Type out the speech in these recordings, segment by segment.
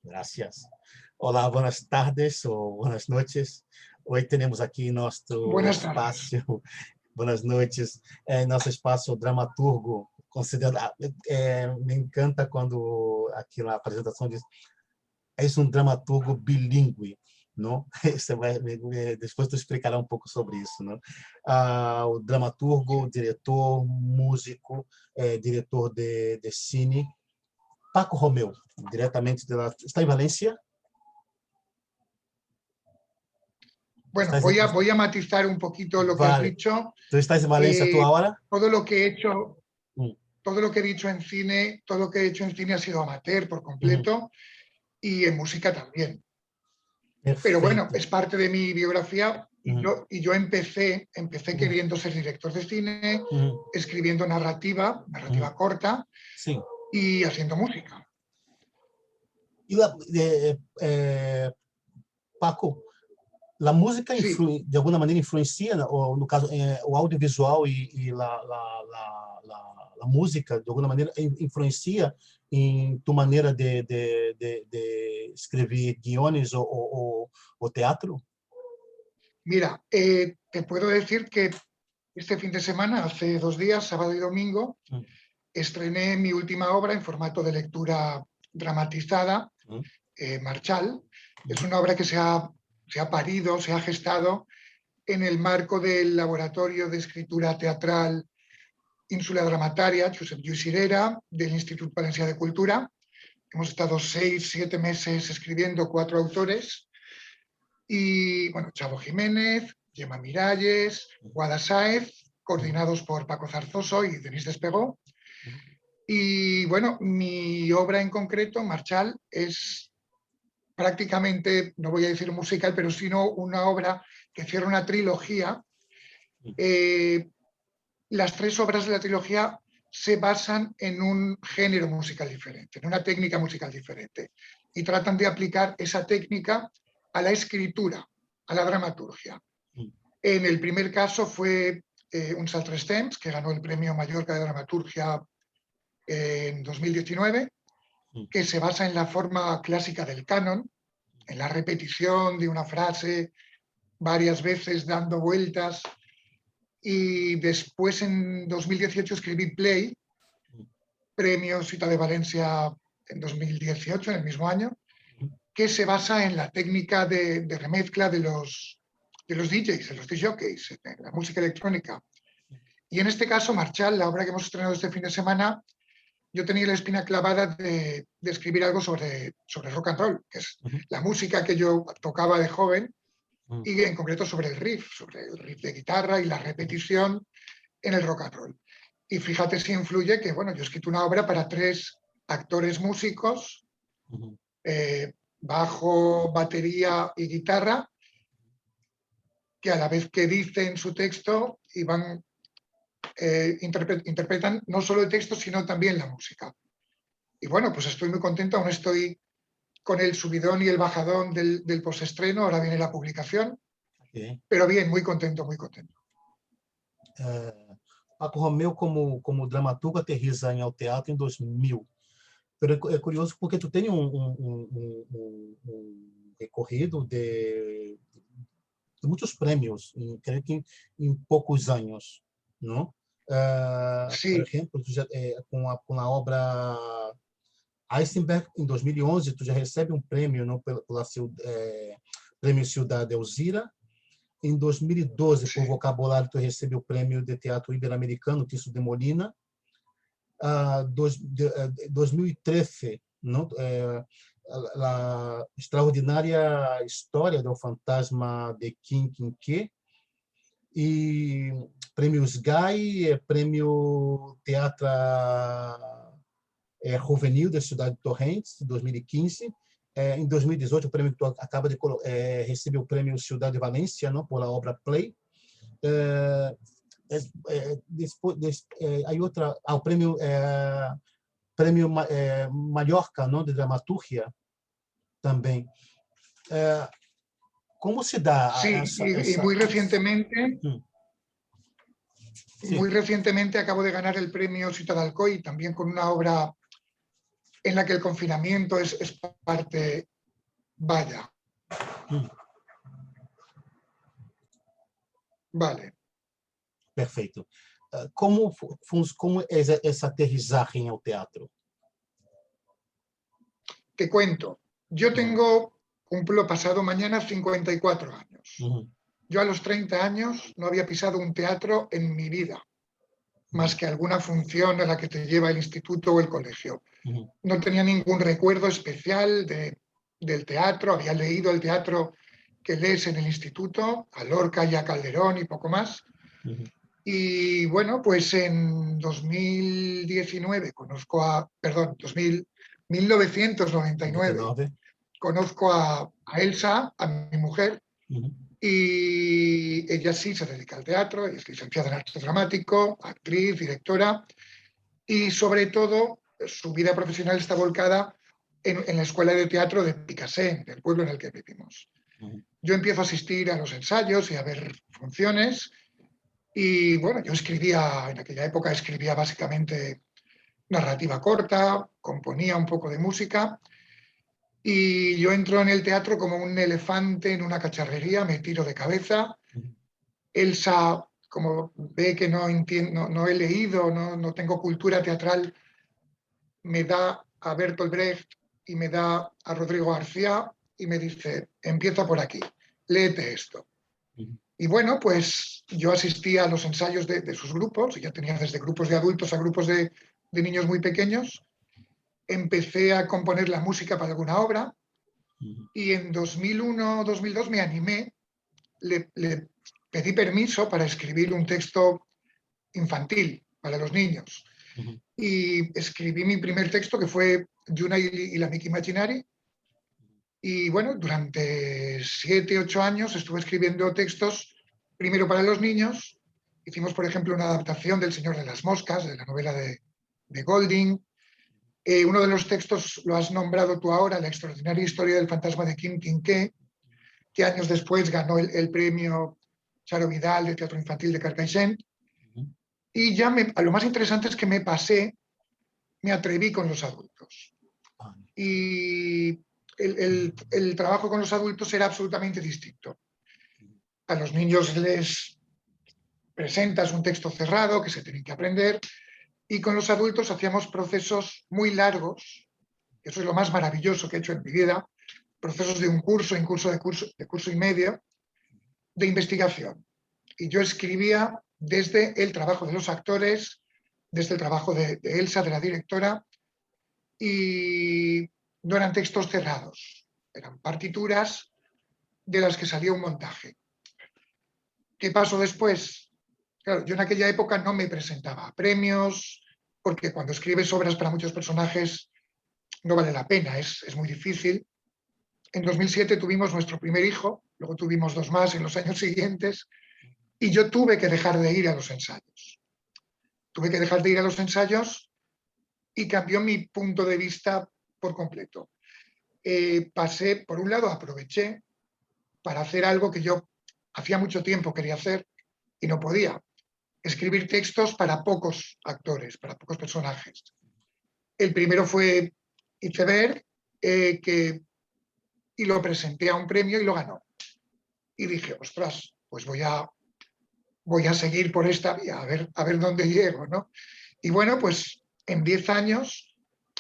Gracias. Hola, buenas tardes o buenas noches. Hoy tenemos aquí nuestro Buenas tardes. espacio, buenas noches, nosso espaço dramaturgo. Me encanta quando aqui na apresentação diz é um dramaturgo bilíngue, não? Você vai, depois tu explicará um pouco sobre isso, não? O dramaturgo, diretor, músico, diretor de cine, Paco Romeu, diretamente de lá. Está em Valência? Bueno, voy a matizar un poquito lo que has Vale. dicho. ¿Tú estás en Valencia tú ahora? Todo lo que he hecho, Mm. todo lo que he dicho en cine, todo lo que he hecho en cine ha sido amateur por Ujú. completo y en música también. Pero bueno, Perfeito. es parte de mi biografía Uhum. y yo empecé Uhum. queriendo ser director de cine, Uhum. escribiendo Uhum. narrativa corta Sim. y haciendo música. E Paco, a música Sí, de alguma maneira influencia, ou no caso, o audiovisual e a música, de alguma maneira, influencia em tu maneira de escrever guiones ou teatro? mira, te puedo decir que este fin de semana, hace 2 días, sábado y domingo, Hum. estrené mi última obra en formato de lectura dramatizada, Hum. Marchal. Es Hum. una obra que se ha parido, se ha gestado en el marco del Laboratorio de Escritura Teatral Ínsula Dramataria, Josep Lluís Sirera, del Instituto Valencià de Cultura. Hemos estado 6, 7 meses escribiendo 4 autores y, bueno, Chavo Jiménez, Gemma Miralles, Guada Sáez, coordinados por Paco Zarzoso y Denis Despegó. Y bueno, mi obra en concreto, Marchal, es prácticamente, no voy a decir musical, pero sino una obra que cierra una trilogía. Las 3 obras de la trilogía se basan en un género musical diferente, en una técnica musical diferente, y tratan de aplicar esa técnica a la escritura, a la dramaturgia. En el primer caso fue Uns altres temps, que ganó el premio Mallorca de Dramaturgia en 2019, que se basa en la forma clásica del canon, en la repetición de una frase varias veces dando vueltas. Y después, en 2018, escribí Play, premio Ciudad de Valencia en 2018, en el mismo año, que se basa en la técnica de remezcla de los DJs, de los disc jockeys, en la música electrónica. Y en este caso, Marchal, la obra que hemos estrenado este fin de semana, yo tenía la espina clavada de escribir algo sobre rock and roll, que es la música que yo tocaba de joven, y en concreto sobre el riff de guitarra y la repetición en el rock and roll. Y fíjate si influye que, bueno, yo he escrito una obra para 3 actores músicos, bajo, batería y guitarra, que a la vez que dicen su texto y van, interpretan no solo el texto, sino también la música. Y bueno, pues estoy muy contento, aún estoy con el subidón y el bajadón del postestreno, ahora viene la publicación, pero bien, muy contento, muy contento. Paco Romeu, como dramaturgo, aterriza ao teatro em 2000. Pero é curioso porque tu tem recorrido de muitos prêmios, creio que em poucos anos, não? Por Sí, exemplo, tu já, com a obra Eisenberg, em 2011, tu já recebe um prêmio, não, pela prêmio Ciudad Elzira. Em 2012, sí. por Vocabulário, tu recebeu o prêmio de teatro ibero-americano, Tirso de Molina. 2013, não? A extraordinária história do fantasma de Kim Kim-Kê, e prêmios GAI, prêmio Teatro Juvenil da Cidade de Torrentes, 2015. Em 2018, o prêmio que tu acaba de receber o prêmio Ciudad de Valência, não, por a obra Play. Aí outra, o prêmio Mallorca, não, de dramaturgia também. Como se dá Sí, y essa... muy recientemente acabo de ganar el premio Ciudad Alcoy, también con una obra en la que el confinamiento es parte, vaya. Vale. Perfeito. Como é essa aterrissagem ao teatro? Te cuento, yo cumplo pasado mañana 54 años. Yo a los 30 años no había pisado un teatro en mi vida, más que alguna función a la que te lleva el instituto o el colegio. No tenía ningún recuerdo especial del teatro, había leído el teatro que lees en el instituto, a Lorca y a Calderón y poco más. Y bueno, pues en 1999, conozco a Elsa, a mi mujer, y ella sí se dedica al teatro, es licenciada en arte dramático, actriz, directora, y sobre todo su vida profesional está volcada en la escuela de teatro de Picassent, del pueblo en el que vivimos. Yo empiezo a asistir a los ensayos y a ver funciones, y bueno, yo en aquella época escribía básicamente narrativa corta, componía un poco de música, y yo entro en el teatro como un elefante en una cacharrería, me tiro de cabeza. Elsa, como ve que no entiendo, no he leído, no tengo cultura teatral, me da a Bertolt Brecht y me da a Rodrigo García y me dice, empieza por aquí, léete esto. Y bueno, pues yo asistía a los ensayos de sus grupos, y ya tenía desde grupos de adultos a grupos de niños muy pequeños. Empecé a componer la música para alguna obra y en 2001-2002 me animé, le pedí permiso para escribir un texto infantil para los niños. Y escribí mi primer texto, que fue Yuna y la Mickey Imaginary. Y bueno, durante 7-8 años estuve escribiendo textos, primero para los niños. Hicimos, por ejemplo, una adaptación del Señor de las Moscas, de la novela de Golding. Uno de los textos lo has nombrado tú ahora, La extraordinaria historia del fantasma de Kim Quinqué, que años después ganó el premio Charo Vidal de Teatro Infantil de Carcaixent. Y ya a lo más interesante es que me atreví con los adultos. Y el trabajo con los adultos era absolutamente distinto. A los niños les presentas un texto cerrado que se tienen que aprender, y con los adultos hacíamos procesos muy largos, eso es lo más maravilloso que he hecho en mi vida, procesos de un curso, de curso y medio, de investigación. Y yo escribía desde el trabajo de los actores, desde el trabajo de Elsa, de la directora, y no eran textos cerrados, eran partituras de las que salía un montaje. ¿Qué pasó después? Claro, yo en aquella época no me presentaba a premios, porque cuando escribes obras para muchos personajes no vale la pena, es muy difícil. En 2007 tuvimos nuestro primer hijo, luego tuvimos 2 más en los años siguientes, y yo tuve que dejar de ir a los ensayos. Tuve que dejar de ir a los ensayos y cambió mi punto de vista por completo. Pasé, por un lado, aproveché para hacer algo que yo hacía mucho tiempo quería hacer y no podía: escribir textos para pocos actores, para pocos personajes. El primero fue Iceberg, y lo presenté a un premio y lo ganó. Y dije, ostras, pues voy a seguir por esta vía, a ver dónde llego, ¿no? Y bueno, pues en 10 años,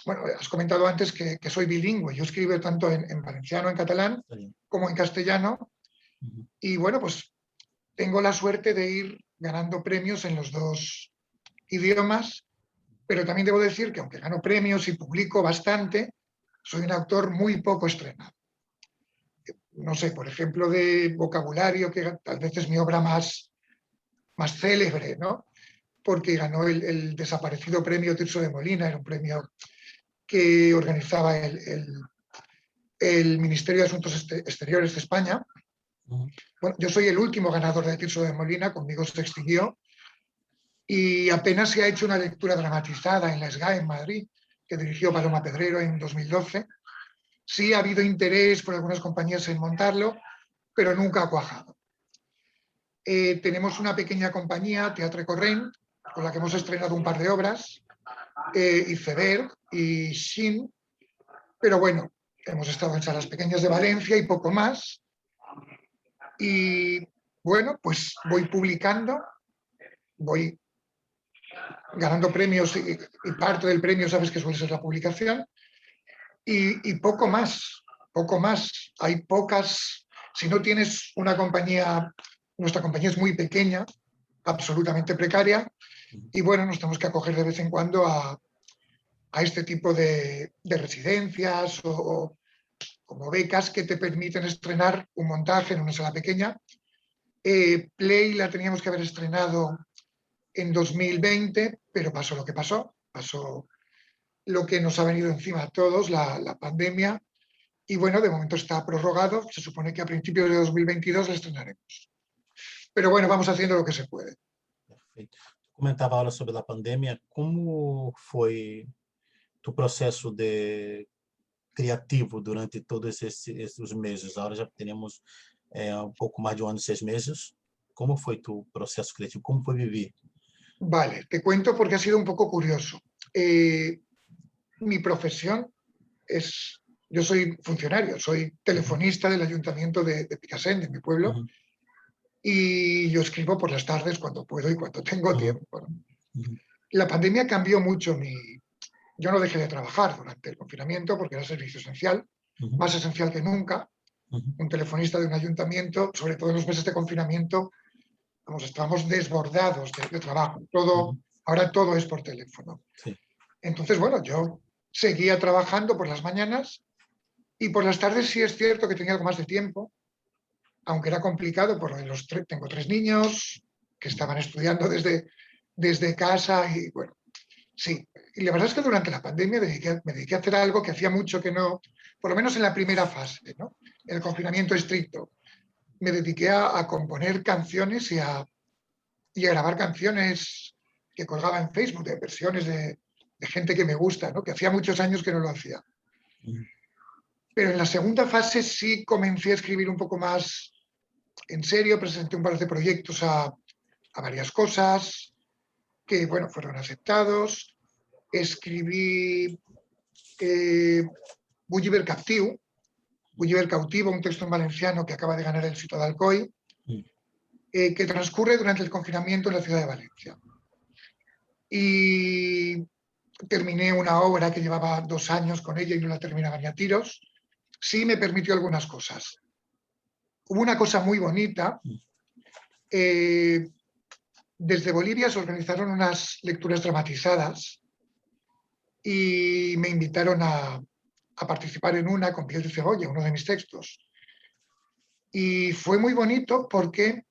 bueno, has comentado antes que soy bilingüe, yo escribo tanto en valenciano, en catalán, como en castellano, y bueno, pues tengo la suerte de ir ganando premios en los 2 idiomas, pero también debo decir que aunque gano premios y publico bastante, soy un autor muy poco estrenado. No sé, por ejemplo, de vocabulario, que tal vez es mi obra más célebre, ¿no? Porque ganó el desaparecido premio Tirso de Molina, era un premio que organizaba el Ministerio de Asuntos Exteriores de España. Bueno, yo soy el último ganador de Tirso de Molina, conmigo se extinguió, y apenas se ha hecho una lectura dramatizada en la SGAE en Madrid, que dirigió Paloma Pedrero en 2012. Sí ha habido interés por algunas compañías en montarlo, pero nunca ha cuajado. Tenemos una pequeña compañía, Teatre Corrent, con la que hemos estrenado un par de obras, Iceberg y Shin, pero bueno, hemos estado en salas pequeñas de Valencia y poco más. Y bueno, pues voy publicando, voy ganando premios y parte del premio sabes que suele ser la publicación y poco más, poco más. Hay pocas, si no tienes una compañía, nuestra compañía es muy pequeña, absolutamente precaria y bueno, nos tenemos que acoger de vez en cuando a este tipo de residencias o como becas que te permiten estrenar un montaje en una sala pequeña. Play la teníamos que haber estrenado en 2020, pero pasó lo que pasó. Pasó lo que nos ha venido encima a todos, la pandemia. Y bueno, de momento está prorrogado. Se supone que a principios de 2022 la estrenaremos. Pero bueno, vamos haciendo lo que se puede. Perfeito. Tu comentava ahora sobre a pandemia. Como foi tu processo de criativo durante todos esses meses? Agora já temos um pouco mais de um ano e 6 meses. Como foi tu processo criativo? Como foi viver? Vale, te cuento porque ha sido un poco curioso. Mi profesión es, yo soy funcionario, soy telefonista del ayuntamiento de Picassent, de mi pueblo, Uhum, y yo escribo por las tardes cuando puedo y cuando tengo uhum, tiempo, ¿no? uhum, La pandemia cambió mucho Yo no dejé de trabajar durante el confinamiento porque era servicio esencial, uhum, más esencial que nunca. uhum, Un telefonista de un ayuntamiento, sobre todo en los meses de confinamiento, vamos, estábamos desbordados de trabajo. uhum. Ahora todo es por teléfono. Sim. Entonces, bueno, yo seguía trabajando por las mañanas y por las tardes sí es cierto que tenía algo más de tiempo, aunque era complicado porque tengo 3 niños que Uhum, estaban estudiando desde casa y bueno, sí. Y la verdad es que durante la pandemia me dediqué a hacer algo que hacía mucho que no, por lo menos en la primera fase, ¿no? En el confinamiento estricto. Me dediqué a componer canciones y a grabar canciones que colgaba en Facebook, de versiones de gente que me gusta, ¿no? Que hacía muchos años que no lo hacía. uhum, Pero en la segunda fase sí comencé a escribir un poco más en serio, presenté un par de proyectos a varias cosas que, bueno, fueron aceptados. Escribí Gulliver Captiu, Gulliver Cautivo, un texto en valenciano que acaba de ganar el Sito de Alcoy, uhum, que transcurre durante el confinamiento en la ciudad de Valencia. Y terminé una obra que llevaba 2 años con ella y no la terminaba ni a tiros. Sí me permitió algunas cosas. Hubo una cosa muy bonita. Desde Bolivia se organizaron unas lecturas dramatizadas y me invitaron a participar en una con Piel de Cebolla, uno de mis textos. Y fue muy bonito porque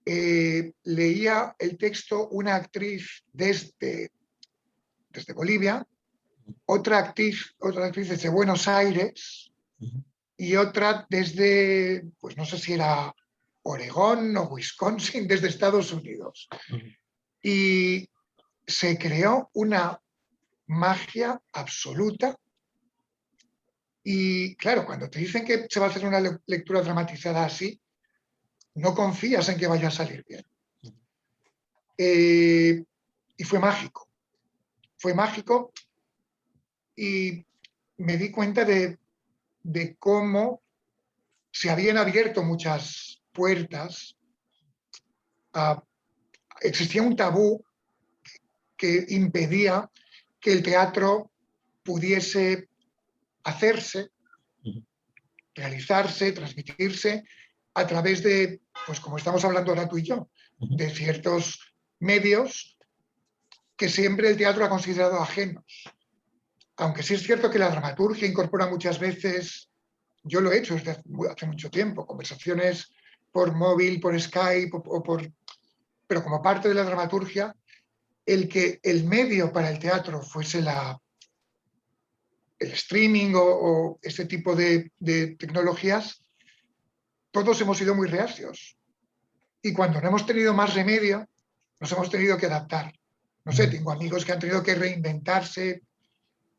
leía el texto una actriz desde Bolivia, otra actriz desde Buenos Aires uhum, y otra desde, pues no sé si era Oregón o Wisconsin, desde Estados Unidos. uhum. Y se creó una magia absoluta. Y claro, cuando te dicen que se va a hacer una lectura dramatizada así, no confías en que vaya a salir bien. Y fue mágico. Fue mágico y me di cuenta de cómo se habían abierto muchas puertas. Existía un tabú que impedía que el teatro pudiese hacerse, realizarse, transmitirse a través de, pues como estamos hablando ahora tú y yo, de ciertos medios que siempre el teatro ha considerado ajenos. Aunque sí es cierto que la dramaturgia incorpora muchas veces, yo lo he hecho desde hace mucho tiempo, conversaciones por móvil, por Skype, pero como parte de la dramaturgia, el que el medio para el teatro fuese el streaming o este tipo de tecnologías, todos hemos sido muy reacios. Y cuando no hemos tenido más remedio, nos hemos tenido que adaptar. No sé, tengo amigos que han tenido que reinventarse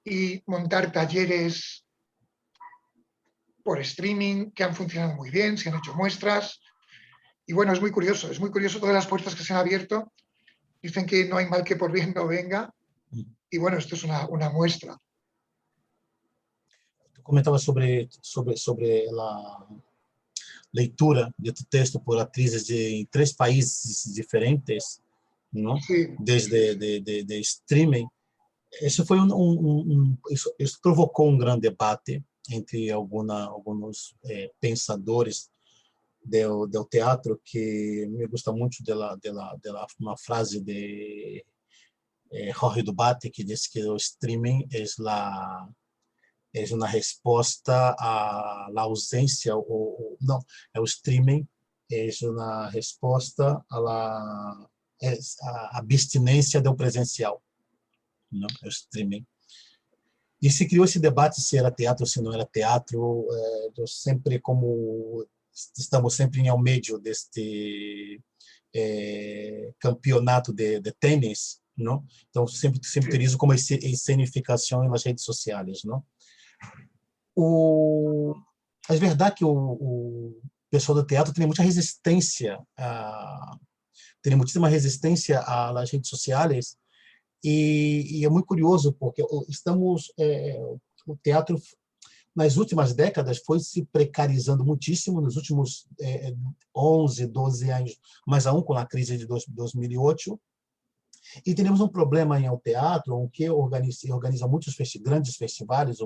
y montar talleres por streaming que han funcionado muy bien, se han hecho muestras. Y bueno, es muy curioso todas las puertas que se han abierto. Dicen que no hay mal que por bien no venga. y bueno, esto es una muestra. Tu comentava sobre a leitura de tu texto por atrizes em 3 países diferentes, não? Sí, sí, Desde sí. de streaming. Isso foi isso provocou um grande debate entre alguns pensadores do teatro, que me gusta muito dela uma frase de Jorge Dubaty, que diz que o streaming é uma resposta à ausência, ou não, é o streaming é uma resposta à abstinência do presencial, não? É o streaming. E se criou esse debate se era teatro ou se não era teatro. Eu sempre, como estamos sempre em ao meio deste campeonato de tênis, não? Então sempre Sí. utilizo como escenificação nas redes sociais, não? O É verdade que o pessoal do teatro tem muita resistência, tem muitíssima resistência às redes sociais, e é muito curioso porque o teatro nas últimas décadas foi se precarizando muitíssimo, nos últimos 11, 12 anos, mais aún com a crise de 2008. E temos um problema em ao teatro, que organiza muitos grandes festivais,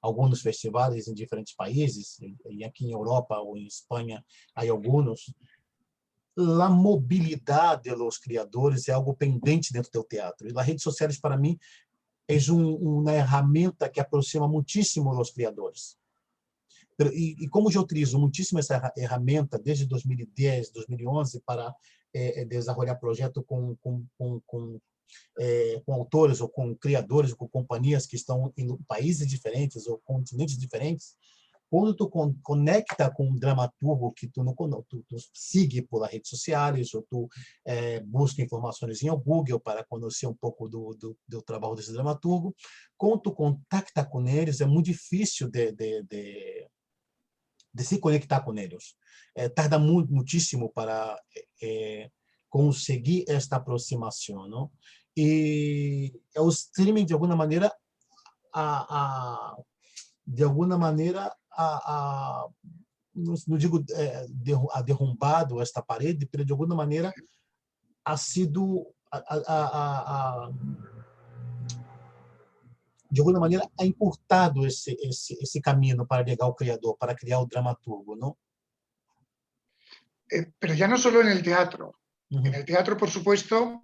alguns festivais em diferentes países, e aqui em Europa ou em Espanha há alguns. A mobilidade dos criadores é algo pendente dentro do teatro. E as redes sociais, para mim, é uma ferramenta que aproxima muitíssimo os criadores. E como eu utilizo muitíssimo essa ferramenta desde 2010, 2011 para desenvolver projetos com autores ou com criadores ou com companhias que estão em países diferentes ou continentes diferentes, quando tu conecta com um dramaturgo que tu sigue pelas redes sociais, ou tu busca informações em Google para conhecer um pouco do trabalho desse dramaturgo, quando tu contacta com eles, é muito difícil de se conectar com eles. Tarda muitíssimo para conseguir esta aproximação, não? E o streaming, de alguma maneira, não digo derrumbado esta parede, mas de alguma maneira ha sido de alguma maneira ha encurtado esse caminho para chegar ao criador, para criar o dramaturgo, não? Pero ya no solo en el teatro. En Uhum. el teatro, por supuesto,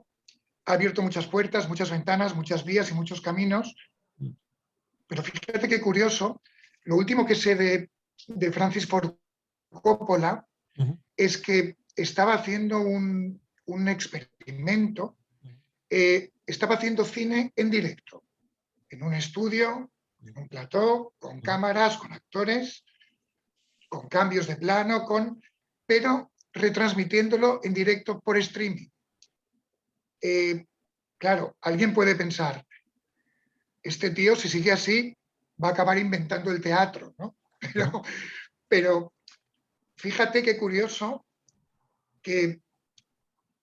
ha abierto muchas puertas, muchas ventanas, muchas vías y muchos caminos. Pero fíjate qué curioso, lo último que sé de Francis Ford Coppola Uhum. es que estaba haciendo un experimento, estaba haciendo cine en directo, en un estudio, en un plató, con cámaras, con actores, con cambios de plano, pero retransmitiéndolo en directo por streaming. Claro, alguien puede pensar, este tío, si sigue así, va a acabar inventando el teatro, ¿no? Pero fíjate qué curioso que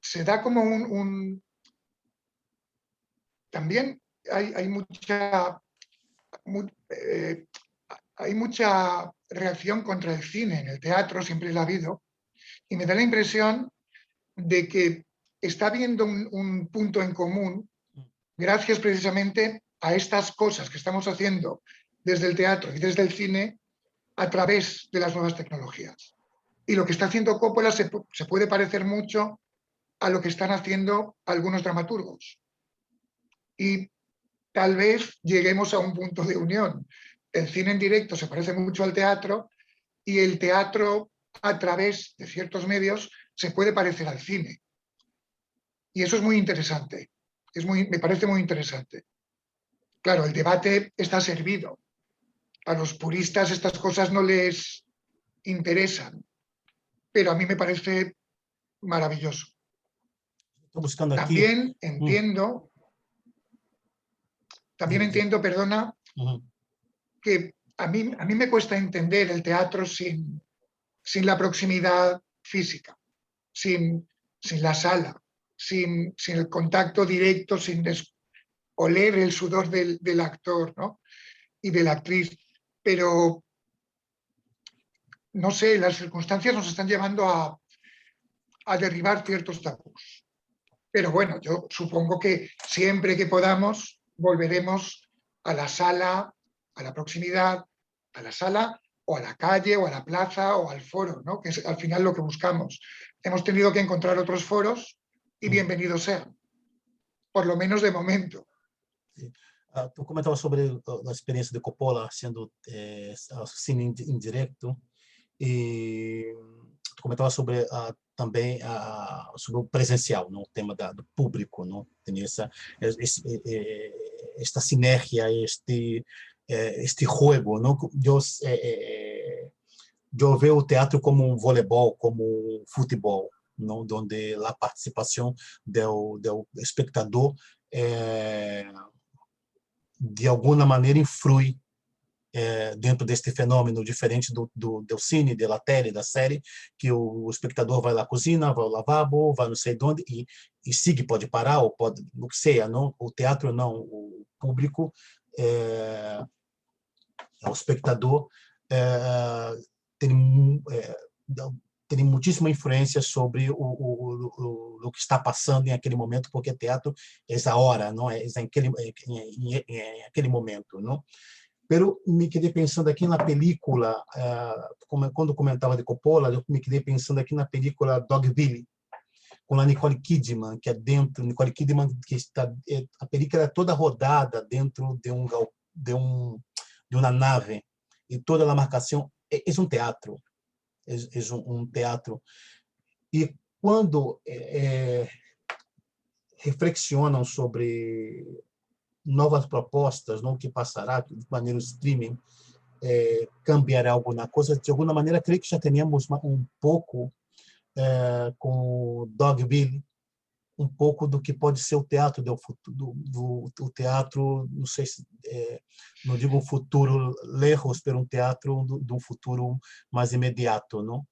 se da como también hay mucha reacción contra el cine en el teatro, siempre lo ha habido, y me da la impresión de que está habiendo un punto en común gracias precisamente a estas cosas que estamos haciendo desde el teatro y desde el cine a través de las nuevas tecnologías. Y lo que está haciendo Coppola se puede parecer mucho a lo que están haciendo algunos dramaturgos. Y tal vez lleguemos a un punto de unión. El cine en directo se parece mucho al teatro y el teatro a través de ciertos medios se puede parecer al cine. Y eso es muy interesante. Me parece muy interesante. Claro, el debate está servido. A los puristas estas cosas no les interesan, pero a mí me parece maravilloso. Estou buscando aqui. También entiendo, perdona, que a mí me cuesta entender el teatro sin la proximidad física, sin la sala, sin el contacto directo, oler el sudor del actor, ¿no? Y de la actriz, pero no sé, las circunstancias nos están llevando a derribar ciertos tabús. Pero bueno, yo supongo que siempre que podamos volveremos a la sala, a la proximidad, a la sala o a la calle o a la plaza o al foro, ¿no? Que es al final lo que buscamos. Hemos tenido que encontrar otros foros y bienvenidos sean, por lo menos de momento. Tu comentava sobre a experiência de Coppola sendo cine indireto, e tu comentava sobre também sobre o presencial, não? O tema do público, não? Tem esta sinergia, este jogo, não? Eu vejo o teatro como um voleibol, como um futebol, não? Onde a participação do espectador de alguma maneira influi dentro deste fenômeno, diferente do cine, da tele, da série, que o espectador vai lá à cozinha, vai ao lavabo, vai não sei de onde, e sigue, pode parar, ou pode, o que seja, não? O teatro não, o público, o espectador, tem, tem muitíssima influência sobre o que está passando em aquele momento, porque teatro é a hora, não é aquele momento, não? Pero me quedei pensando aqui na película, quando comentava de Coppola, eu me quedei pensando aqui na película Dogville, com a Nicole Kidman, que é dentro, Nicole Kidman, que está, a película é toda rodada dentro de uma nave, e toda a marcação é um teatro, é um teatro. E quando reflexionam sobre novas propostas, não, que passará de maneira streaming, cambiará alguma coisa. De alguma maneira, creio que já temos um pouco com Dogville, um pouco do que pode ser o teatro do teatro, não sei se não digo um futuro lejos, mas um teatro de um futuro mais imediato, não?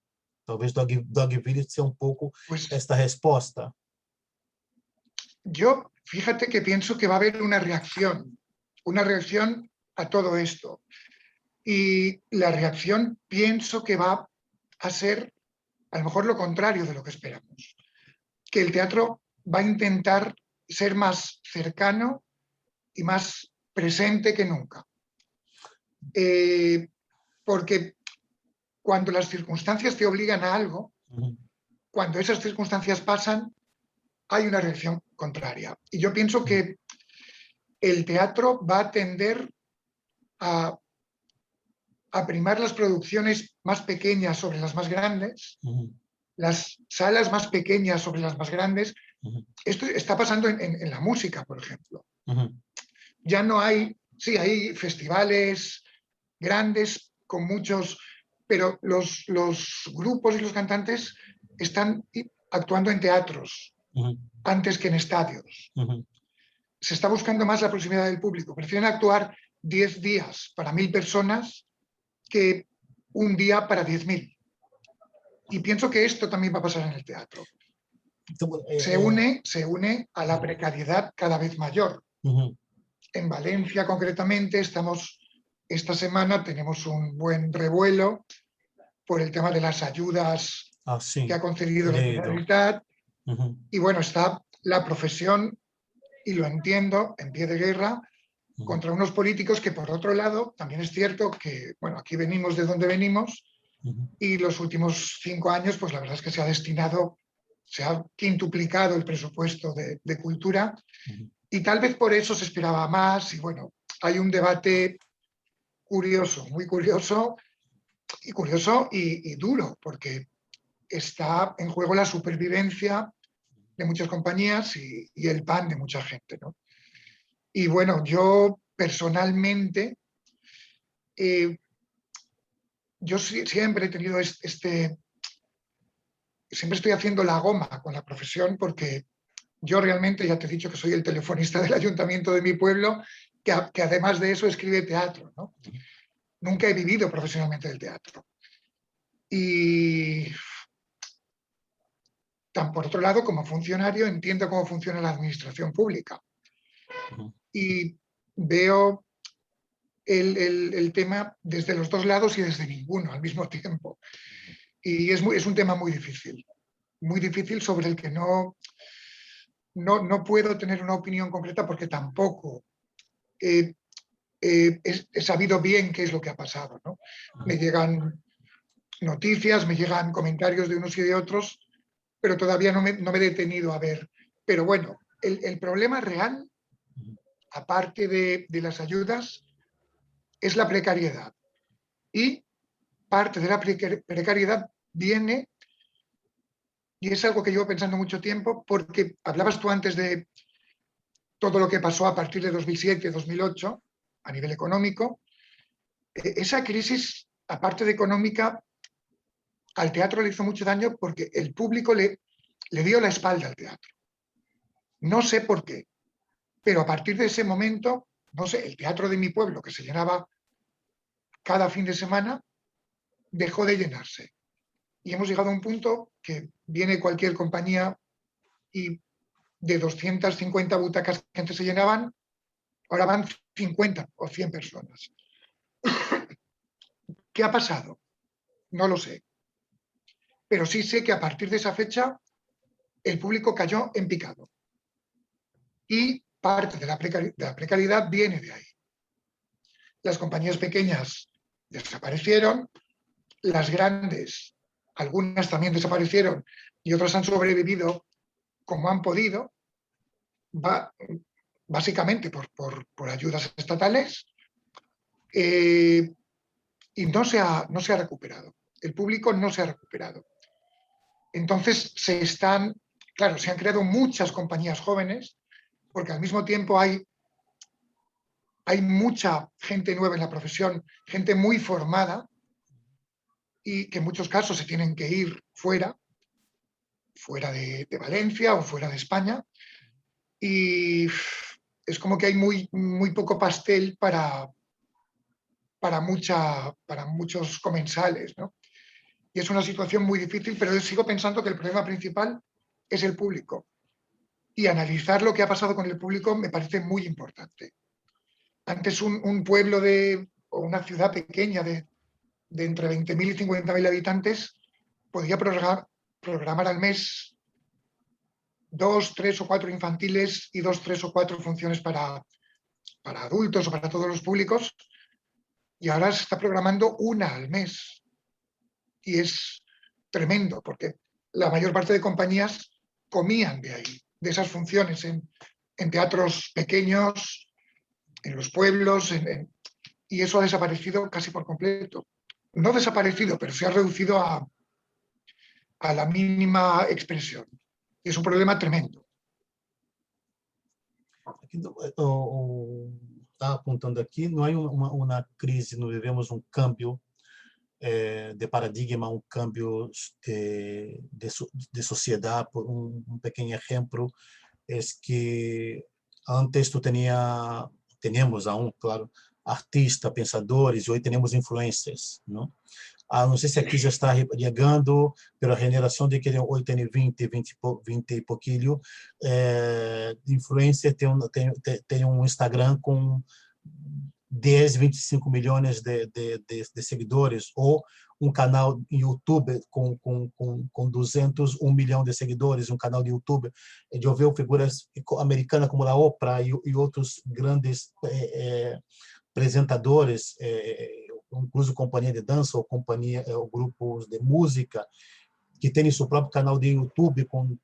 Talvez Dogville seja um pouco esta resposta. Yo, fíjate que pienso que va a haber una reacción a todo esto. Y la reacción pienso que va a ser a lo mejor lo contrario de lo que esperamos. Que el teatro va a intentar ser más cercano y más presente que nunca. Porque cuando las circunstancias te obligan a algo, cuando esas circunstancias pasan, hay una reacción contraria. Y yo pienso que el teatro va a tender a primar las producciones más pequeñas sobre las más grandes, las salas más pequeñas sobre las más grandes. Esto está pasando en la música, por ejemplo. Ya no hay, sí, hay festivales grandes con muchos, pero los grupos y los cantantes están actuando en teatros antes que en estadios. Se está buscando más la proximidad del público. Prefieren actuar 10 días para 1000 personas que un día para 10.000. Y pienso que esto también va a pasar en el teatro. Se une a la precariedad cada vez mayor. En Valencia, concretamente, esta semana tenemos un buen revuelo por el tema de las ayudas que ha concedido la Generalitat. Y bueno, está la profesión, y lo entiendo, en pie de guerra contra unos políticos que, por otro lado, también es cierto que, bueno, aquí venimos de donde venimos, y los últimos 5 años, pues la verdad es que se ha quintuplicado el presupuesto de cultura, y tal vez por eso se esperaba más. Y bueno, hay un debate curioso, muy curioso y duro, porque está en juego la supervivencia de muchas compañías y el pan de mucha gente, ¿no? Y bueno, yo personalmente, yo siempre he tenido siempre estoy haciendo la goma con la profesión, porque yo realmente, ya te he dicho que soy el telefonista del ayuntamiento de mi pueblo, que además de eso escribe teatro, ¿no? Nunca he vivido profesionalmente del teatro. Y por otro lado, como funcionario, entiendo cómo funciona la administración pública. y veo el tema desde los dos lados y desde ninguno al mismo tiempo. Y es un tema muy difícil sobre el que no puedo tener una opinión concreta porque tampoco he sabido bien qué es lo que ha pasado, ¿no? Me llegan noticias, me llegan comentarios de unos y de otros, pero todavía no me he detenido a ver. Pero bueno, el problema real, aparte de las ayudas, es la precariedad. Y parte de la precariedad viene, y es algo que llevo pensando mucho tiempo, porque hablabas tú antes de todo lo que pasó a partir de 2007, 2008, a nivel económico. Esa crisis, aparte de económica, al teatro le hizo mucho daño porque el público le dio la espalda al teatro. No sé por qué, pero a partir de ese momento, no sé, el teatro de mi pueblo, que se llenaba cada fin de semana, dejó de llenarse. Y hemos llegado a un punto que viene cualquier compañía y de 250 butacas que antes se llenaban, ahora van 50 o 100 personas. ¿Qué ha pasado? No lo sé. Pero sí sé que a partir de esa fecha el público cayó en picado. Y parte de la precariedad viene de ahí. Las compañías pequeñas desaparecieron, las grandes, algunas también desaparecieron y otras han sobrevivido como han podido, básicamente por ayudas estatales, y no se ha recuperado. El público no se ha recuperado. Entonces se han creado muchas compañías jóvenes, porque al mismo tiempo hay mucha gente nueva en la profesión, gente muy formada, y que en muchos casos se tienen que ir fuera de Valencia o fuera de España, y es como que hay muy poco pastel para muchos comensales, ¿no? Y es una situación muy difícil, pero yo sigo pensando que el problema principal es el público. Y analizar lo que ha pasado con el público me parece muy importante. Antes un pueblo o una ciudad pequeña de entre 20.000 y 50.000 habitantes podía programar al mes 2, 3 o 4 infantiles y 2, 3 o 4 funciones para adultos o para todos los públicos, y ahora se está programando una al mes. Y es tremendo, porque la mayor parte de compañías comían de ahí, de esas funciones en teatros pequeños, en los pueblos, y eso ha desaparecido casi por completo. No desaparecido, pero se ha reducido a la mínima expresión. Y es un problema tremendo. Estava apontando aqui, não é uma crise, não vivemos um câmbio de paradigma, um câmbio de sociedade. Por um pequeno exemplo é que antes teníamos aún, claro, artistas, pensadores, e hoje temos influencers, não? Não sei se aqui já está chegando, pela geração de que hoje tem 20 e pouquinho, influencer tem um Instagram com 10, 25 milhões de seguidores, ou um canal em YouTube com 200, 1 milhão de seguidores, um canal de YouTube. Eu vejo figuras americanas como a Oprah e outros grandes apresentadores, incluso companhia de dança ou grupos de música, que têm seu próprio canal de YouTube com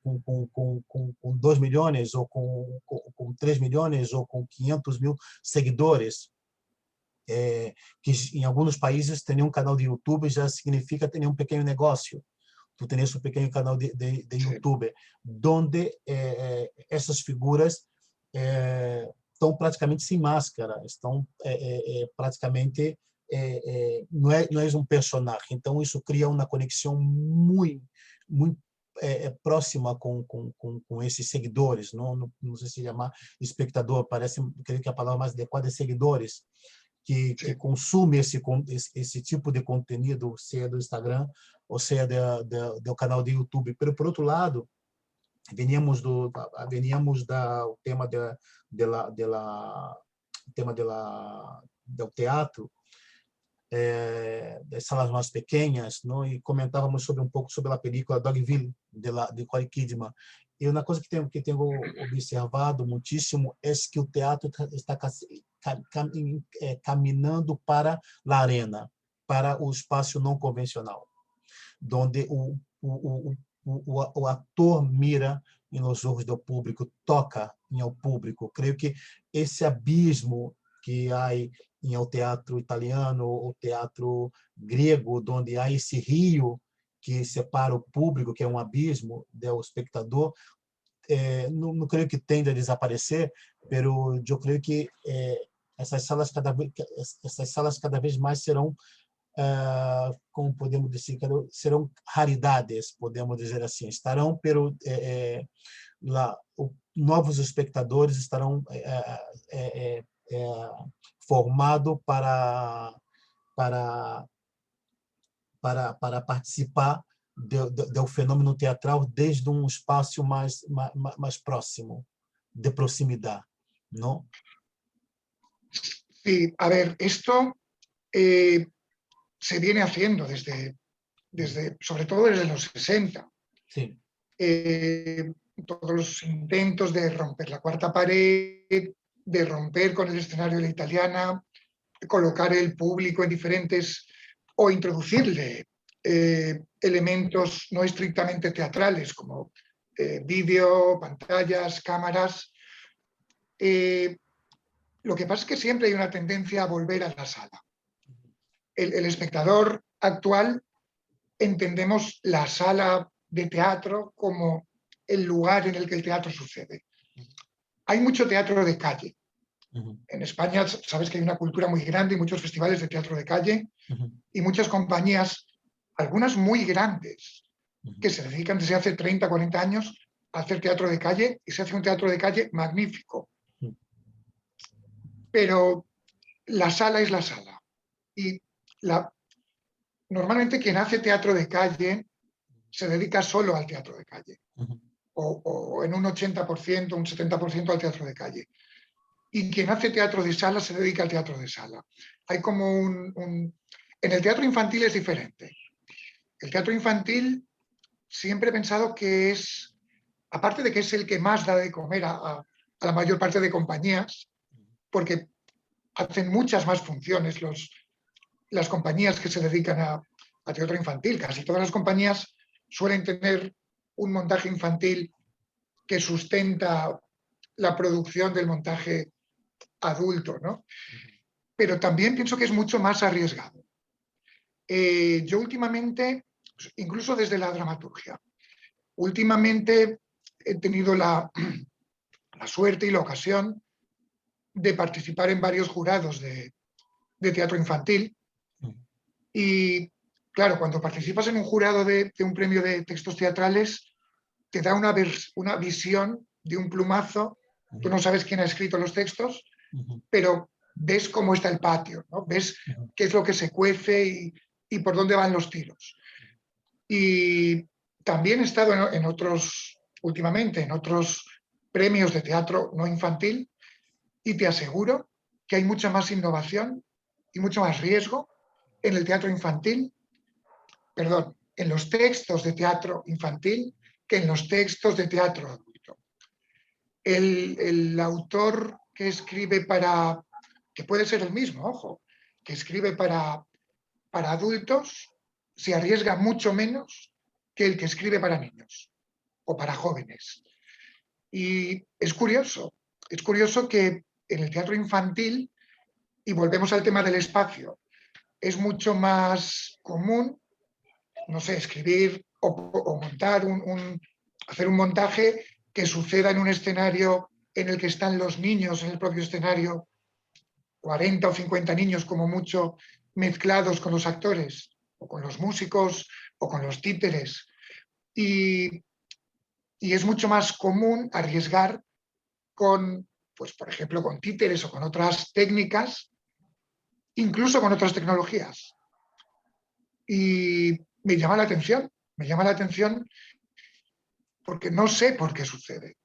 2 milhões, ou com 3 milhões, ou com 500 mil seguidores. Que em alguns países ter um canal de YouTube já significa ter um pequeno negócio. Tu tens um pequeno canal de YouTube, onde essas figuras estão praticamente sem máscara, estão praticamente não é um personagem. Então isso cria uma conexão muito próxima com esses seguidores, não sei se chamar espectador, creio que a palavra mais adequada é seguidores, que consome esse tipo de conteúdo, seja do Instagram ou seja do canal de YouTube. Pero, por outro lado, veníamos do tema tema do teatro, das salas mais pequenas, não? E comentávamos um pouco sobre a película Dogville de Nicole Kidman. E uma coisa que tenho observado muitíssimo é que o teatro está caminhando para a arena, para o espaço não convencional, onde o ator mira nos olhos do público, toca ao público. Creio que esse abismo que há em o teatro italiano, o teatro grego, onde há esse rio que separa o público, que é um abismo do espectador, não creio que tenda a desaparecer, mas eu creio que essas salas cada vez mais serão, como podemos dizer, serão raridades, podemos dizer assim, estarão, pero lá, novos espectadores estarão formados para participar do fenômeno teatral desde um espaço mais próximo, de proximidade, ¿no? Sí, a ver, esto se viene haciendo sobre todo desde los 60. Sí. Todos los intentos de romper la cuarta pared, de romper con el escenario de la italiana, colocar el público en diferentes o introducirle elementos no estrictamente teatrales como vídeo, pantallas, cámaras. Lo que pasa es que siempre hay una tendencia a volver a la sala. El espectador actual entendemos la sala de teatro como el lugar en el que el teatro sucede. Hay mucho teatro de calle. En España sabes que hay una cultura muy grande y muchos festivales de teatro de calle y muchas compañías, algunas muy grandes, que se dedican desde hace 30, 40 años a hacer teatro de calle y se hace un teatro de calle magnífico. Pero la sala es la sala. Y normalmente quien hace teatro de calle se dedica solo al teatro de calle. O en un 80%, un 70% al teatro de calle. Y quien hace teatro de sala se dedica al teatro de sala. Hay como En el teatro infantil es diferente. El teatro infantil siempre he pensado que es, aparte de que es el que más da de comer a la mayor parte de compañías, porque hacen muchas más funciones las compañías que se dedican a teatro infantil. Casi todas las compañías suelen tener un montaje infantil que sustenta la producción del montaje adulto, ¿no? Pero también pienso que es mucho más arriesgado. Yo últimamente, incluso desde la dramaturgia, últimamente he tenido la suerte y la ocasión de participar en varios jurados de teatro infantil. Y claro, cuando participas en un jurado de un premio de textos teatrales, te da una visión de un plumazo. Tú no sabes quién ha escrito los textos, pero ves cómo está el patio, ¿no? Ves qué es lo que se cuece y por dónde van los tiros. Y también he estado últimamente en otros premios de teatro no infantil y te aseguro que hay mucha más innovación y mucho más riesgo en el teatro infantil, en los textos de teatro infantil que en los textos de teatro adulto. El autor que escribe que puede ser el mismo, ojo, que escribe para adultos, se arriesga mucho menos que el que escribe para niños o para jóvenes. Y es curioso que en el teatro infantil, y volvemos al tema del espacio, es mucho más común, no sé, escribir o montar hacer un montaje que suceda en un escenario en el que están los niños en el propio escenario, 40 o 50 niños como mucho, mezclados con los actores o con los músicos o con los títeres. Y es mucho más común arriesgar pues por ejemplo, con títeres o con otras técnicas, incluso con otras tecnologías. Y me llama la atención porque no sé por qué sucede.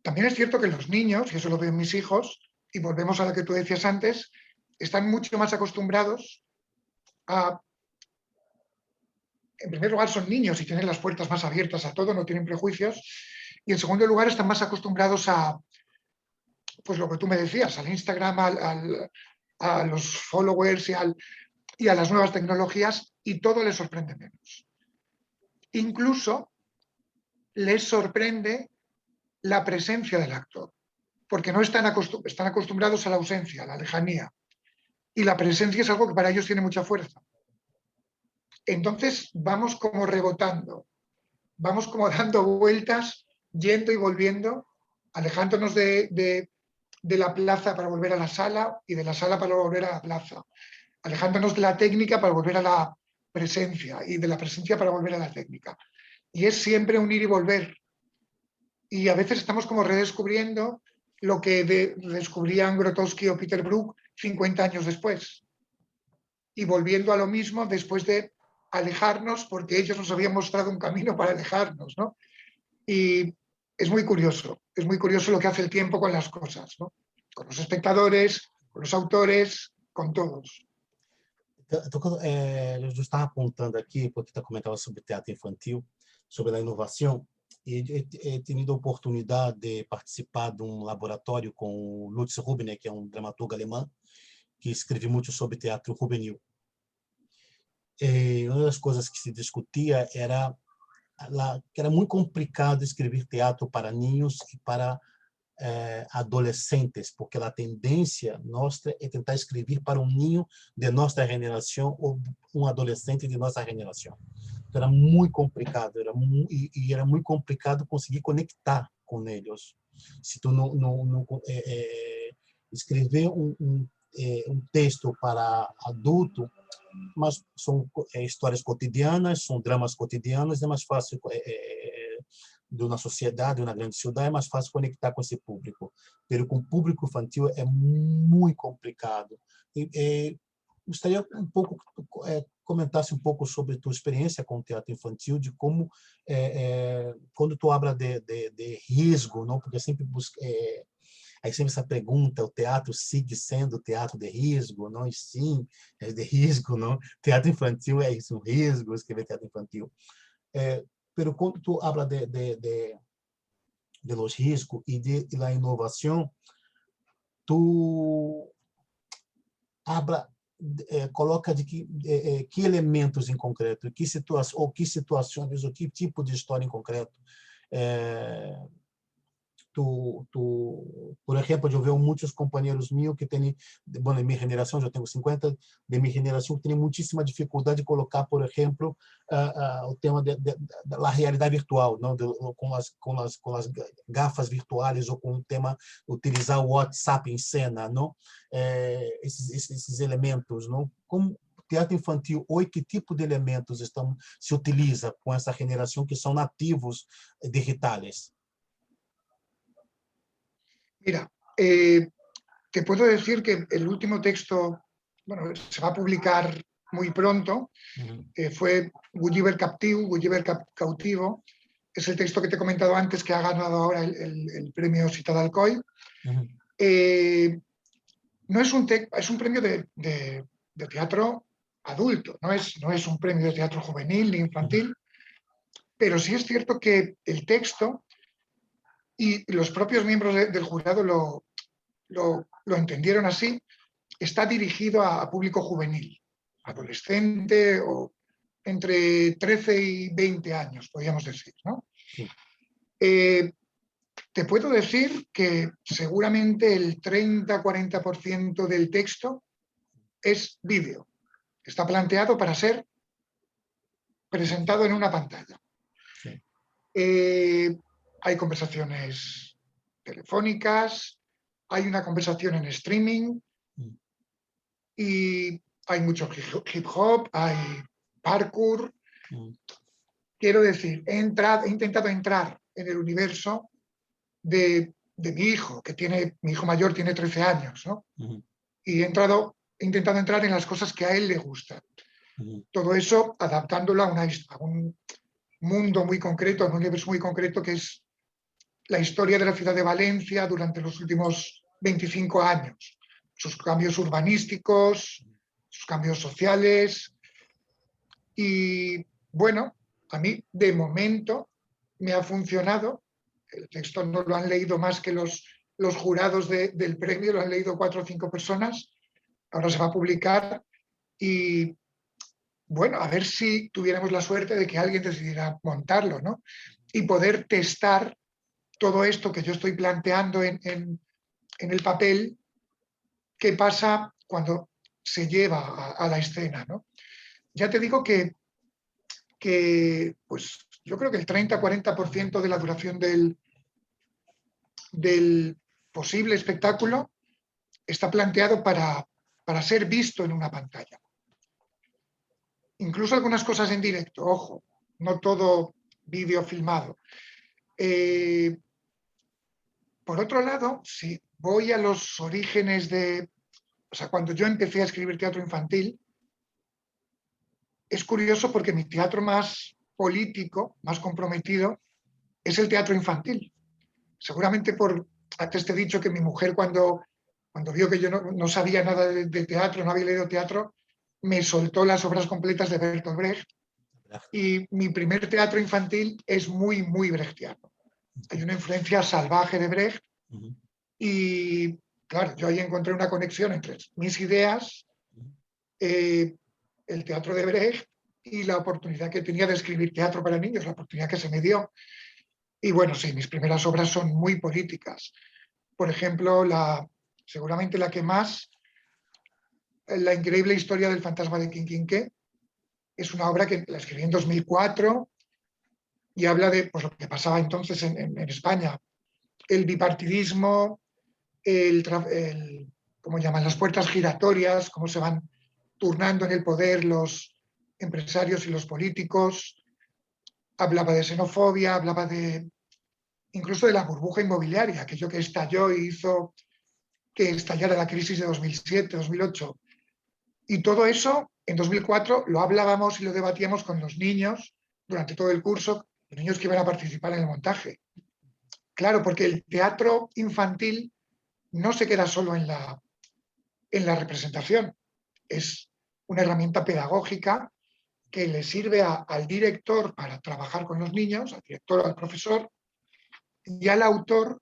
También es cierto que los niños, y eso lo veo en mis hijos, y volvemos a lo que tú decías antes, están mucho más acostumbrados a, en primer lugar, son niños y tienen las puertas más abiertas a todo, no tienen prejuicios, y en segundo lugar, están más acostumbrados a, pues lo que tú me decías, al Instagram, a los followers y a las nuevas tecnologías, y todo les sorprende menos. Incluso les sorprende la presencia del actor, porque no están acostumbrados a la ausencia, a la lejanía, y la presencia es algo que para ellos tiene mucha fuerza. Entonces vamos como rebotando, vamos como dando vueltas, yendo y volviendo, alejándonos de la plaza para volver a la sala y de la sala para volver a la plaza, alejándonos de la técnica para volver a la presencia y de la presencia para volver a la técnica. Y es siempre un ir y volver. Y a veces estamos como redescubriendo lo que descubrían Grotowski o Peter Brook 50 años después. Y volviendo a lo mismo después de alejarnos porque ellos nos habían mostrado un camino para alejarnos, ¿no? Y es muy curioso lo que hace el tiempo con las cosas, ¿no? Con los espectadores, con los autores, con todos. Eu já estava apontando aqui, porque está comentando sobre teatro infantil, sobre a inovação, e eu tenido a oportunidade de participar de um laboratório com o Lutz Rubner, que é um dramaturgo alemão, que escreve muito sobre teatro juvenil. E uma das coisas que se discutia era que era muito complicado escrever teatro para ninhos e para adolescentes, porque a tendência nossa é tentar escrever para um ninho de nossa geração ou um adolescente de nossa geração. Então, era muito complicado, era muito complicado conseguir conectar com eles. Se tu não escrever um texto para adulto, mas são histórias cotidianas, são dramas cotidianos, é mais fácil de uma sociedade, de uma grande cidade, é mais fácil conectar com esse público. Mas com o público infantil é muito complicado. Gostaria um pouco comentasse um pouco sobre tua experiência com o teatro infantil, de como quando tu habla de risco, não? Porque sempre aí sempre essa pergunta, o teatro sigue sendo teatro de risco, não? E sim, é de risco, não? Teatro infantil é isso, um risco, escrever teatro infantil. Pero quando tu habla de los riscos e de la inovação, tu coloca de que elementos em concreto, que situações, ou que tipo de história em concreto. Por exemplo, eu vejo muitos companheiros meus que têm, bom, na minha geração, já tenho 50, de minha geração, que têm muitíssima dificuldade de colocar, por exemplo, o tema da realidade virtual, não? Com as gafas virtuais, ou com o tema utilizar o WhatsApp em cena, não? Esses elementos, não? Como teatro infantil, ou que tipo de elementos se utiliza com essa geração que são nativos digitais? Mira, te puedo decir que el último texto, bueno, se va a publicar muy pronto, fue Gulliver Cautivo, es el texto que te he comentado antes que ha ganado ahora el premio Città d'Alcoi. No es es un premio de teatro adulto, no es un premio de teatro juvenil ni infantil, pero sí es cierto que el texto y los propios miembros del jurado lo entendieron así, está dirigido a público juvenil, adolescente o entre 13 y 20 años, podríamos decir, ¿no? Sí. Te puedo decir que seguramente el 30-40% del texto es vídeo. Está planteado para ser presentado en una pantalla. Sí. Hay conversaciones telefónicas, hay una conversación en streaming y hay mucho hip hop, hay parkour. Quiero decir, he intentado entrar en el universo de mi hijo, mi hijo mayor tiene 13 años, ¿no? Y he intentado entrar en las cosas que a él le gustan. Todo eso adaptándolo a mundo muy concreto, en un universo muy concreto, que es la historia de la ciudad de Valencia durante los últimos 25 años. Sus cambios urbanísticos, sus cambios sociales. Y bueno, a mí de momento me ha funcionado. El texto no lo han leído más que los jurados del premio, lo han leído 4 o 5 personas. Ahora se va a publicar y bueno, a ver si tuviéramos la suerte de que alguien decidiera montarlo, ¿no? Y poder testar todo esto que yo estoy planteando en el papel, qué pasa cuando se lleva a la escena, ¿no? Ya te digo que pues, yo creo que el 30-40% de la duración del posible espectáculo está planteado para ser visto en una pantalla. Incluso algunas cosas en directo, ojo, no todo vídeo filmado. Por otro lado, si voy a los orígenes o sea, cuando yo empecé a escribir teatro infantil, es curioso porque mi teatro más político, más comprometido, es el teatro infantil. Seguramente antes te he dicho que mi mujer cuando vio que yo no sabía nada de teatro, no había leído teatro, me soltó las obras completas de Bertolt Brecht. Y mi primer teatro infantil es muy, muy brechtiano. Hay una influencia salvaje de Brecht y, claro, yo ahí encontré una conexión entre mis ideas, el teatro de Brecht y la oportunidad que tenía de escribir teatro para niños, la oportunidad que se me dio. Y bueno, sí, mis primeras obras son muy políticas. Por ejemplo, seguramente la que más, La increíble historia del fantasma de Quinquinqué, es una obra que la escribí en 2004 y habla de pues, lo que pasaba entonces en España. El bipartidismo, ¿cómo llaman? Las puertas giratorias, cómo se van turnando en el poder los empresarios y los políticos. Hablaba de xenofobia, hablaba incluso de la burbuja inmobiliaria, aquello que estalló y hizo que estallara la crisis de 2007, 2008. Y todo eso, en 2004, lo hablábamos y lo debatíamos con los niños durante todo el curso, los niños que iban a participar en el montaje. Claro, porque el teatro infantil no se queda solo en la representación, es una herramienta pedagógica que le sirve al director para trabajar con los niños, al director o al profesor, y al autor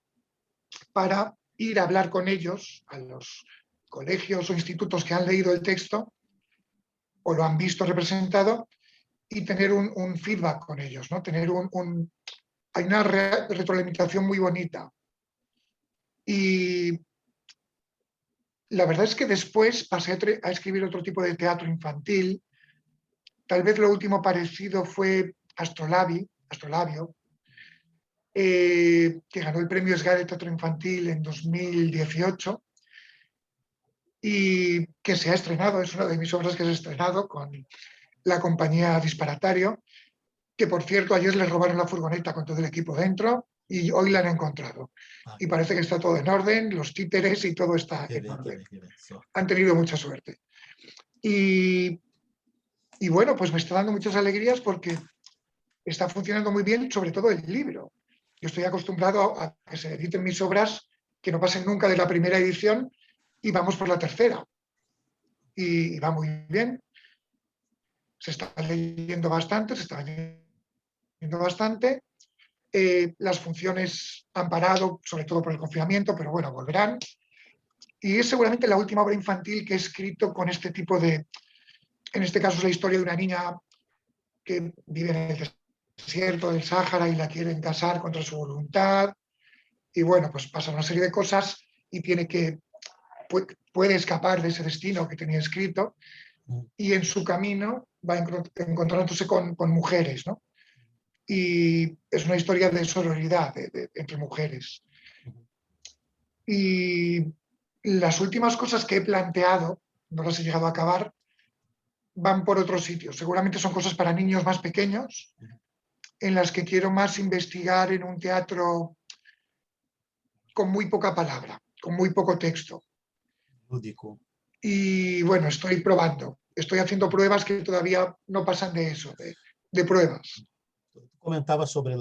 para ir a hablar con ellos, a los colegios o institutos que han leído el texto o lo han visto representado, y tener un feedback con ellos, ¿no? Hay una retroalimentación muy bonita. Y la verdad es que después pasé a escribir otro tipo de teatro infantil. Tal vez lo último parecido fue Astrolabio, que ganó el premio SGA de teatro infantil en 2018 y que se ha estrenado, es una de mis obras que se ha estrenado con la compañía Disparatario, que por cierto ayer les robaron la furgoneta con todo el equipo dentro y hoy la han encontrado. Y parece que está todo en orden, los títeres y todo está en orden. Han tenido mucha suerte. Y bueno, pues me está dando muchas alegrías porque está funcionando muy bien, sobre todo el libro. Yo estoy acostumbrado a que se editen mis obras, que no pasen nunca de la primera edición y vamos por la tercera. Y va muy bien. Se está leyendo bastante, las funciones han parado, sobre todo por el confinamiento, pero bueno, volverán. Y es seguramente la última obra infantil que he escrito con este tipo en este caso es la historia de una niña que vive en el desierto del Sáhara y la quieren casar contra su voluntad. Y bueno, pues pasa una serie de cosas y puede escapar de ese destino que tenía escrito y en su camino va encontrándose con mujeres, ¿no? Y es una historia de sororidad entre mujeres. Y las últimas cosas que he planteado, no las he llegado a acabar, van por otros sitios. Seguramente son cosas para niños más pequeños, en las que quiero más investigar en un teatro con muy poca palabra, con muy poco texto. Lúdico. Y bueno, estoy probando. Estoy haciendo pruebas que todavía no pasan de eso, de pruebas. Comentava sobre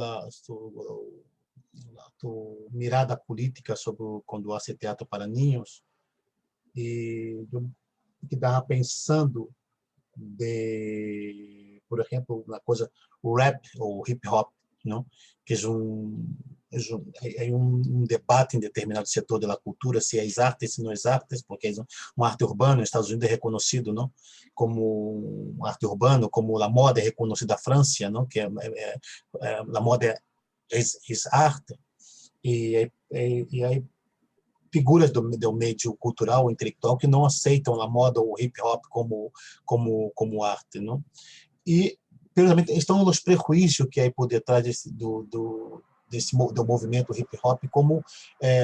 tu mirada política sobre quando hace teatro para niños, e eu estava pensando de, por ejemplo, la cosa rap o hip hop, ¿no? Que hay un debate en determinado sector de la cultura si es arte, si no es arte, porque es un arte urbano. En Estados Unidos es reconocido, ¿no? Como un arte urbano, como la moda es reconocida en Francia, ¿no? Que la moda es arte. E aí figuras do meio cultural, intelectual, que não aceitam a moda ou o hip hop como arte, não? E principalmente estão os prejuízos que aí por detrás do movimento hip hop, como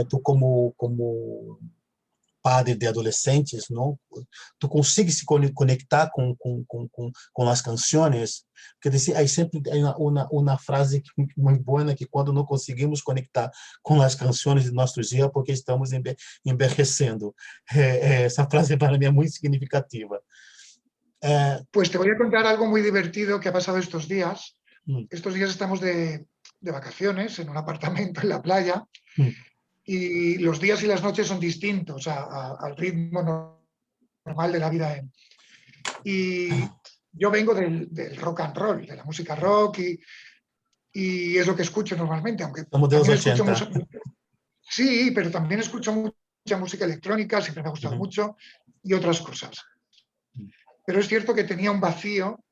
tu como padre de adolescentes, não? Tu consegue se conectar com as canções, quer dizer, aí sempre hay uma frase muito boa que quando não conseguimos conectar com as canções de nossos dias porque estamos envelhecendo. Essa frase para mim é muito significativa. Pues te voy a contar algo muy divertido que ha pasado estos días. Mm. Estos días estamos de vacaciones en un apartamento en la playa y los días y las noches son distintos al ritmo normal de la vida. Y yo vengo del rock and roll, de la música rock y es lo que escucho normalmente, aunque Como de los también escucho 80. Sí, pero también escucho mucha música electrónica, siempre me ha gustado mucho, y otras cosas. Pero es cierto que tenía un vacío.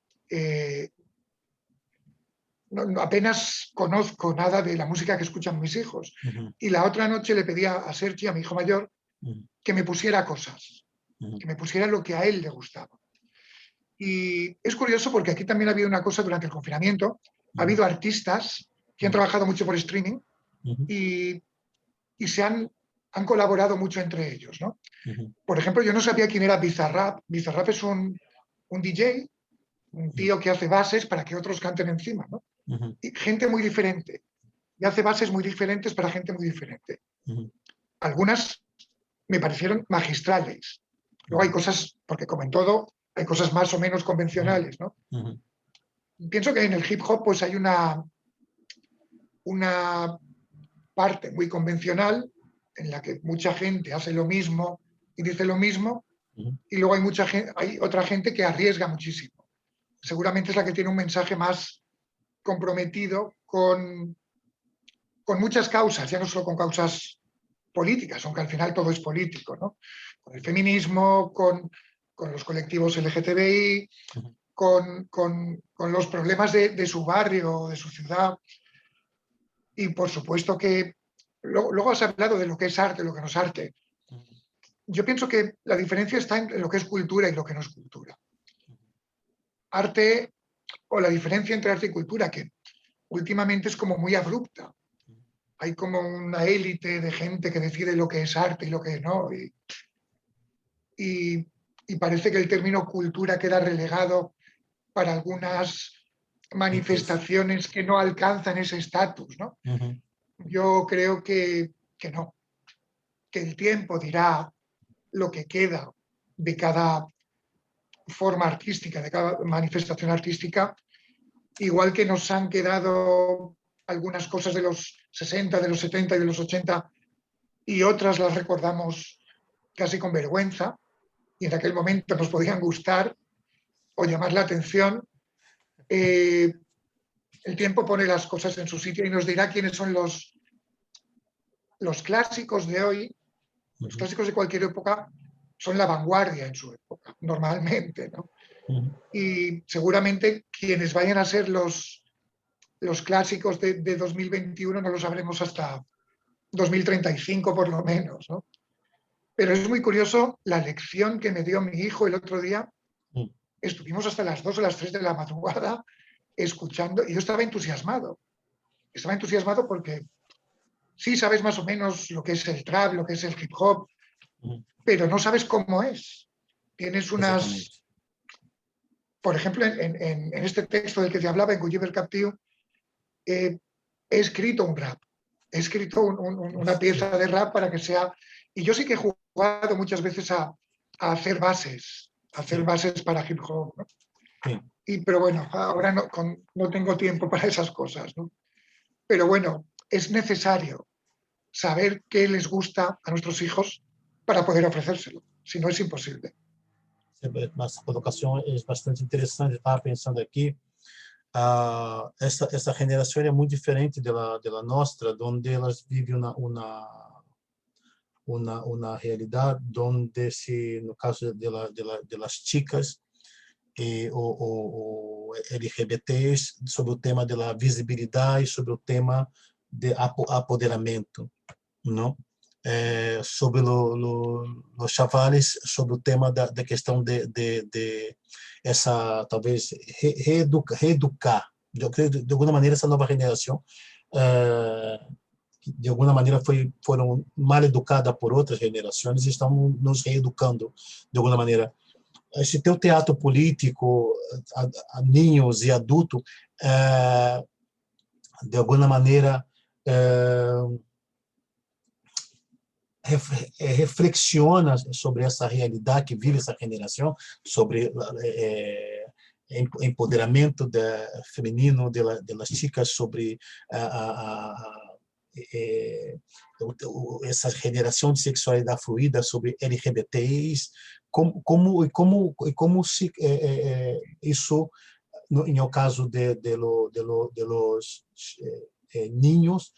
Apenas conozco nada de la música que escuchan mis hijos. Y la otra noche le pedí a Sergi, a mi hijo mayor, que me pusiera cosas, que me pusiera lo que a él le gustaba. Y es curioso porque aquí también ha habido una cosa durante el confinamiento. Ha habido artistas que han trabajado mucho por streaming y se han colaborado mucho entre ellos, ¿no? Por ejemplo, yo no sabía quién era Bizarrap. Bizarrap es un DJ, un tío que hace bases para que otros canten encima, ¿no? Y gente muy diferente. Y hace bases muy diferentes para gente muy diferente. Algunas me parecieron magistrales. Luego hay cosas, porque como en todo, hay cosas más o menos convencionales, ¿no? Pienso que en el hip hop pues hay una parte muy convencional en la que mucha gente hace lo mismo y dice lo mismo, y luego hay otra gente que arriesga muchísimo. Seguramente es la que tiene un mensaje más comprometido con muchas causas, ya no solo con causas políticas, aunque al final todo es político, ¿no? Con el feminismo, con los colectivos LGTBI, con los problemas de su barrio, de su ciudad. Y por supuesto que luego has hablado de lo que es arte, lo que no es arte. Yo pienso que la diferencia está en lo que es cultura y lo que no es cultura. Arte, o la diferencia entre arte y cultura, que últimamente es como muy abrupta. Hay como una élite de gente que decide lo que es arte y lo que no. Y parece que el término cultura queda relegado para algunas manifestaciones que no alcanzan ese estatus, ¿no? Yo creo que no, que el tiempo dirá lo que queda de cada forma artística, de cada manifestación artística, igual que nos han quedado algunas cosas de los 60, de los 70 y de los 80 y otras las recordamos casi con vergüenza y en aquel momento nos podían gustar o llamar la atención. El tiempo pone las cosas en su sitio y nos dirá quiénes son los clásicos de hoy. Los clásicos de cualquier época son la vanguardia en su época, normalmente, ¿no? Y seguramente quienes vayan a ser los clásicos de 2021 no lo sabremos hasta 2035 por lo menos, ¿no? Pero es muy curioso la lección que me dio mi hijo el otro día. Estuvimos hasta las 2 o las 3 de la madrugada escuchando y yo estaba entusiasmado. Estaba entusiasmado porque sí sabes más o menos lo que es el trap, lo que es el hip hop, pero no sabes cómo es. Tienes unas... Por ejemplo, en este texto del que te hablaba, en Gulliver Captiu, he escrito un rap. He escrito una pieza de rap para que sea... Y yo sí que he jugado muchas veces a hacer bases para hip hop, ¿no? Pero bueno, ahora no tengo tiempo para esas cosas, ¿no? Pero bueno, es necesario saber qué les gusta a nuestros hijos para poder ofrecérselo, si no es imposible. Essa colocação é bastante interessante. Eu estava pensando aqui, essa geração é muito diferente da nossa, onde elas vivem uma realidade onde, se no caso das chicas ou LGBTs, sobre o tema da visibilidade, sobre o tema de apoderamento, não? Sobre os chavales, sobre o tema da questão de essa, talvez, reeducar. Eu creio, de alguma maneira, essa nova geração, de alguma maneira, foram mal educadas por outras gerações e estão nos reeducando, de alguma maneira. Esse teu teatro político a ninhos e adultos, de alguma maneira, reflexiona sobre essa realidade que vive essa geração, sobre empoderamento feminino das chicas, sobre essa geração de sexualidade fluida, sobre LGBTs, como se isso, em o caso de los niños,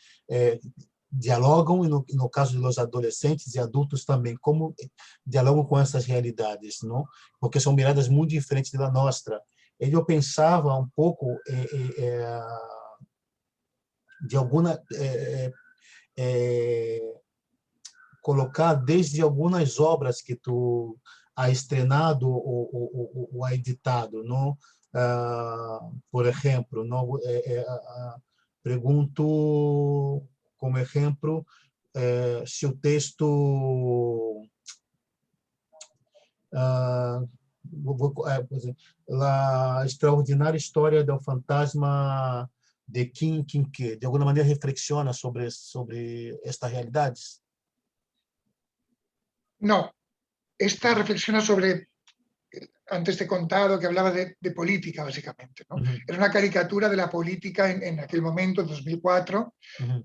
dialogam, e no caso dos adolescentes e adultos também, como dialogam com essas realidades, não? Porque são miradas muito diferentes da nossa. Eu pensava um pouco de alguma colocar desde algumas obras que tu ha estrenado ou ha editado, não? Por exemplo, não? Pergunto, como exemplo, se o texto a extraordinária história do fantasma de Kim Kinke, de alguma maneira reflexiona sobre estas realidades? No, esta reflexiona sobre, antes te he contado que hablaba de política, básicamente, ¿no? Era una caricatura de la política en aquel momento, en 2004,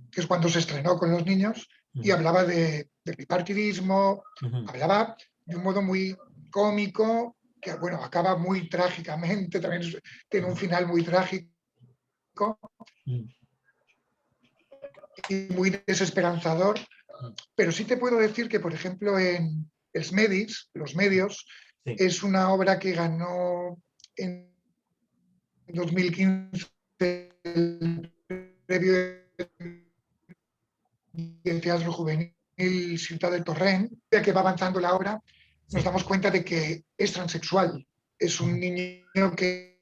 que es cuando se estrenó con los niños, y hablaba de bipartidismo, hablaba de un modo muy cómico, que bueno, acaba muy trágicamente, también tiene un final muy trágico y muy desesperanzador, pero sí te puedo decir que, por ejemplo, en Els Medis, Los Medios, es una obra que ganó en 2015 el premio del Teatro Juvenil Ciutat del Torrent. Ya que va avanzando la obra, nos damos cuenta de que es transexual. Es un niño que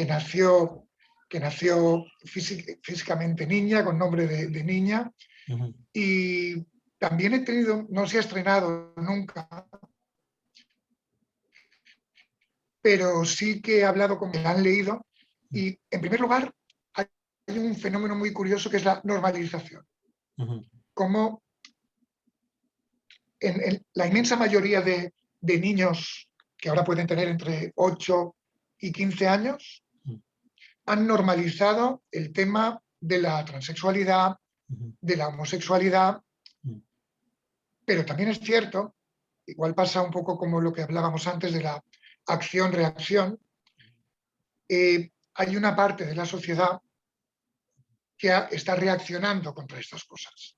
nació físicamente niña, con nombre de niña, y también he tenido, no se ha estrenado nunca, pero sí que he hablado con quienes han leído, y en primer lugar hay un fenómeno muy curioso que es la normalización. Como en la inmensa mayoría de niños que ahora pueden tener entre 8 y 15 años, han normalizado el tema de la transexualidad, de la homosexualidad, pero también es cierto, igual pasa un poco como lo que hablábamos antes de la acción-reacción, hay una parte de la sociedad que está reaccionando contra estas cosas.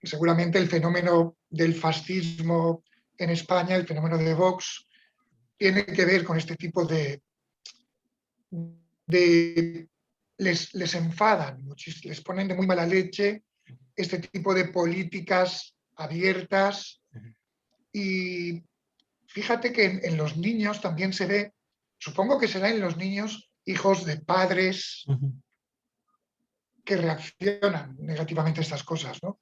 Y seguramente el fenómeno del fascismo en España, el fenómeno de Vox, tiene que ver con este tipo les enfadan, les ponen de muy mala leche este tipo de políticas abiertas. Y fíjate que en los niños también se ve, supongo que será en los niños hijos de padres que reaccionan negativamente a estas cosas, ¿no?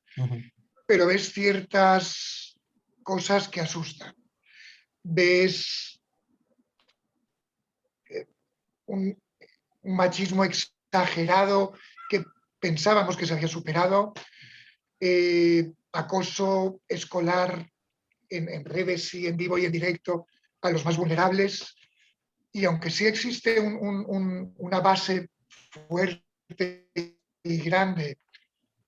Pero ves ciertas cosas que asustan. Ves un machismo exagerado que pensábamos que se había superado, acoso escolar en redes y en vivo y en directo a los más vulnerables. y aunque sí existe una base fuerte y grande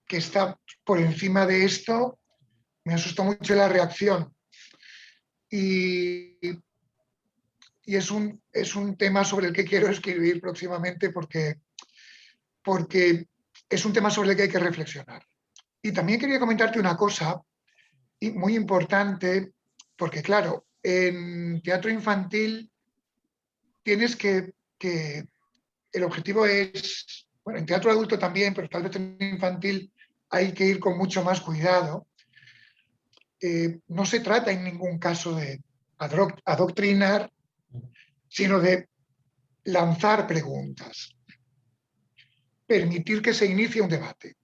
que está por encima de esto, me asustó mucho la reacción. Y es un tema sobre el que quiero escribir próximamente porque es un tema sobre el que hay que reflexionar. Y también quería comentarte una cosa muy importante, porque claro, en teatro infantil tienes que el objetivo es, bueno, en teatro adulto también, pero tal vez en infantil hay que ir con mucho más cuidado. No se trata en ningún caso de adoctrinar, sino de lanzar preguntas, permitir que se inicie un debate.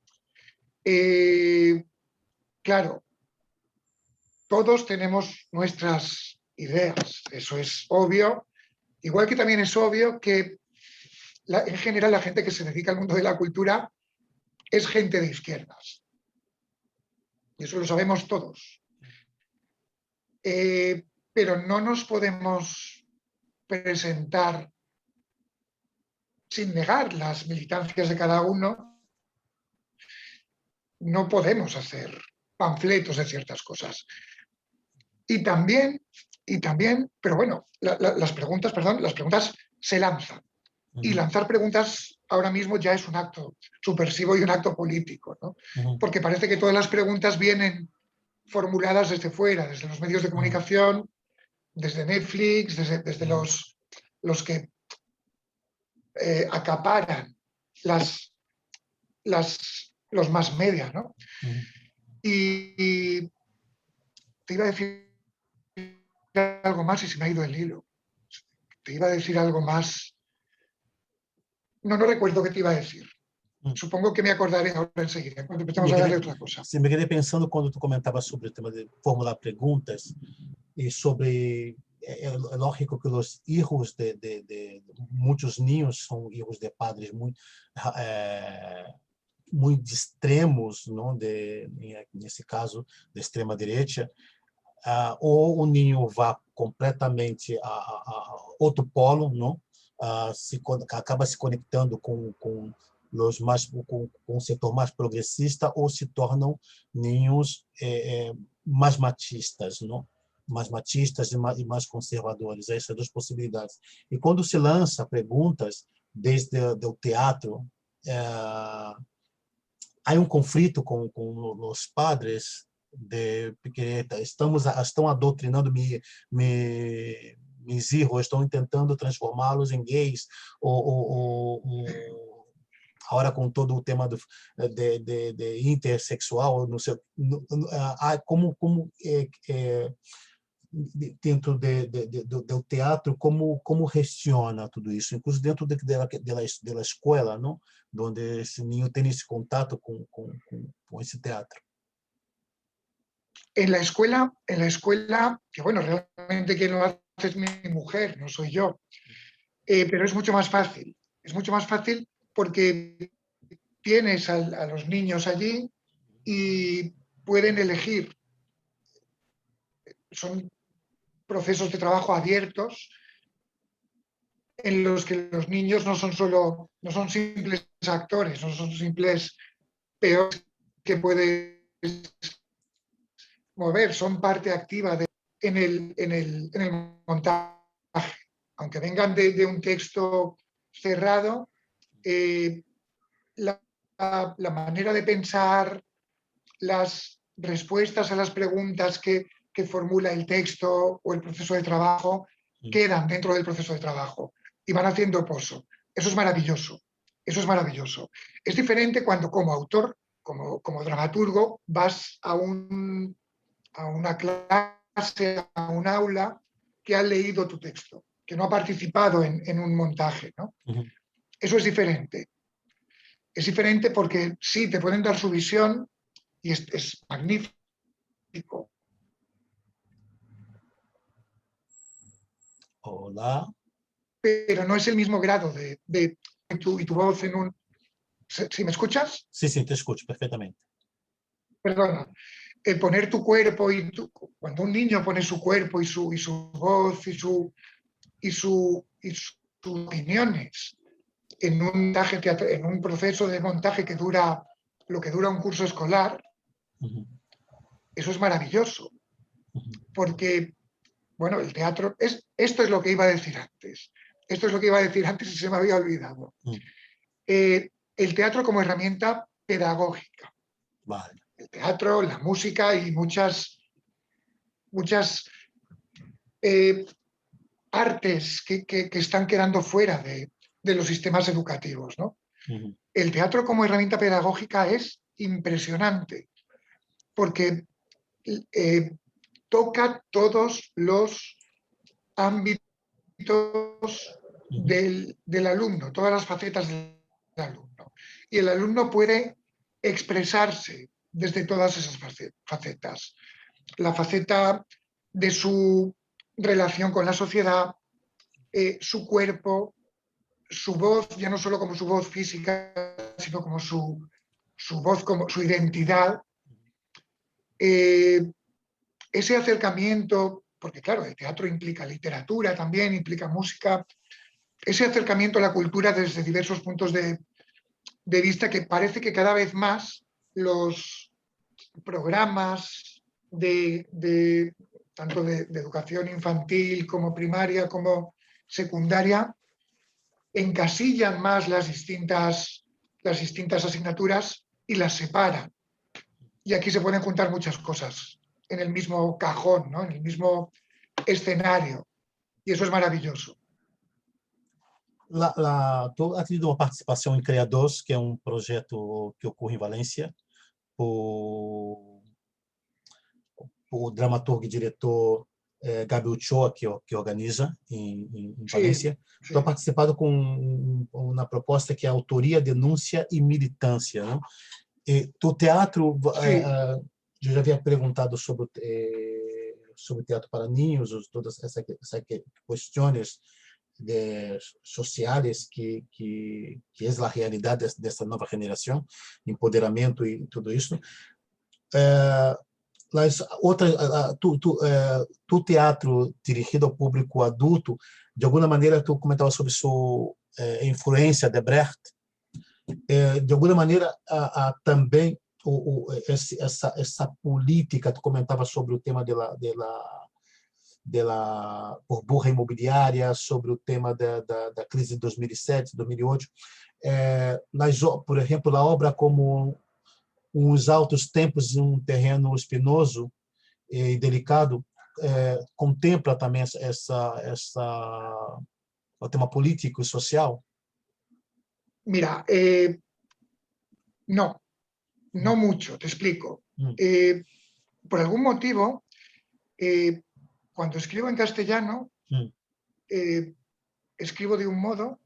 Claro, todos tenemos nuestras ideas, eso es obvio, igual que también es obvio que en general la gente que se dedica al mundo de la cultura es gente de izquierdas. Y eso lo sabemos todos. Pero no nos podemos presentar sin negar las militancias de cada uno. No podemos hacer panfletos de ciertas cosas. Y también, pero bueno, las preguntas se lanzan. Y lanzar preguntas ahora mismo ya es un acto subversivo y un acto político, ¿no? Porque parece que todas las preguntas vienen formuladas desde fuera, desde los medios de comunicación, desde Netflix, desde los que acaparan los más media, ¿no? Y te iba a decir algo más y se me ha ido el hilo. Te iba a decir algo más. No recuerdo qué te iba a decir. Supongo que me acordaré ahora enseguida, cuando empecemos a hablar de otra cosa. Sim, me quedei pensando quando tu comentava sobre o tema de formular perguntas e sobre é lógico que os hijos de muitos niños são hijos de padres muito extremos, não, nesse caso de extrema direita, ou o ninho vá completamente a outro polo, não, acaba se conectando com os mais com o setor mais progressista ou se tornam ninhos mais machistas, não? Mais machistas e mais conservadores. Essas duas possibilidades. E quando se lança perguntas desde o teatro, há um conflito com os padres de Piquereta. Estão adoctrinando meus filhos, estão tentando transformá-los em gays, ou agora com todo o tema de intersexual, não sei, como dentro do teatro, como gestiona tudo isso, inclusive dentro da escola, não? Onde esse niño tem esse contato com esse teatro. En la escuela, que bueno, realmente quien lo hace es mi mujer, no soy yo, pero es mucho más fácil. Es mucho más fácil porque tienes a los niños allí y pueden elegir. Son procesos de trabajo abiertos en los que los niños no son simples actores, no son simples peores que puedes mover, son parte activa en el montaje. Aunque vengan de un texto cerrado, la manera de pensar, las respuestas a las preguntas que formula el texto o el proceso de trabajo quedan dentro del proceso de trabajo y van haciendo pozo. Eso es maravilloso. Eso es maravilloso. Es diferente cuando como autor, como dramaturgo, vas a una clase, a un aula que ha leído tu texto, que no ha participado en un montaje, ¿no? Eso es diferente. Es diferente porque sí, te pueden dar su visión y es magnífico. Hola. Pero no es el mismo grado de tu voz en un... ¿Sí me escuchas? Sí, te escucho perfectamente. Perdona. El poner tu cuerpo cuando un niño pone su cuerpo y su voz y su y sus opiniones en un montaje en un proceso de montaje que dura lo que dura un curso escolar, eso es maravilloso. Porque, bueno, el teatro, esto es lo que iba a decir antes. Esto es lo que iba a decir antes y se me había olvidado. El teatro como herramienta pedagógica. Vale. El teatro, la música y muchas artes que están quedando fuera de los sistemas educativos, ¿no? El teatro como herramienta pedagógica es impresionante porque toca todos los ámbitos del alumno, todas las facetas del alumno. Y el alumno puede expresarse desde todas esas facetas. La faceta de su relación con la sociedad, su cuerpo, su voz, ya no solo como su voz física, sino como su voz, como su identidad. Ese acercamiento, porque claro, el teatro implica literatura también, implica música, ese acercamiento a la cultura desde diversos puntos de vista que parece que cada vez más los programas tanto de educación infantil como primaria como secundaria encasillan más las distintas asignaturas y las separan. Y aquí se pueden juntar muchas cosas en el mismo cajón, ¿no? En el mismo escenario. Y eso es maravilloso. Tu has tido uma participação em Criadores, que é um projeto que ocorre em Valência, por o dramaturgo e diretor Gabi Ochoa, que organiza em Valência. Sí. Estou participado na proposta que é Autoria, Denúncia e Militância. Não? E, tu teatro, eu já havia perguntado sobre teatro para niños, todas essas questões sociais que é a realidade dessa nova geração, empoderamento e tudo isso. Tu teatro dirigido ao público adulto, de alguma maneira tu comentava sobre sua influência de Brecht, de alguma maneira também essa política, tu comentava sobre o tema da burbuja imobiliária, sobre o tema da crise de 2007, 2008, por exemplo, a obra como Uns Altos Tempos em um Terreno Espinoso e Delicado, contempla também o tema político e social? Mira, no mucho, te explico. Por algún motivo, cuando escribo en castellano, escribo de un modo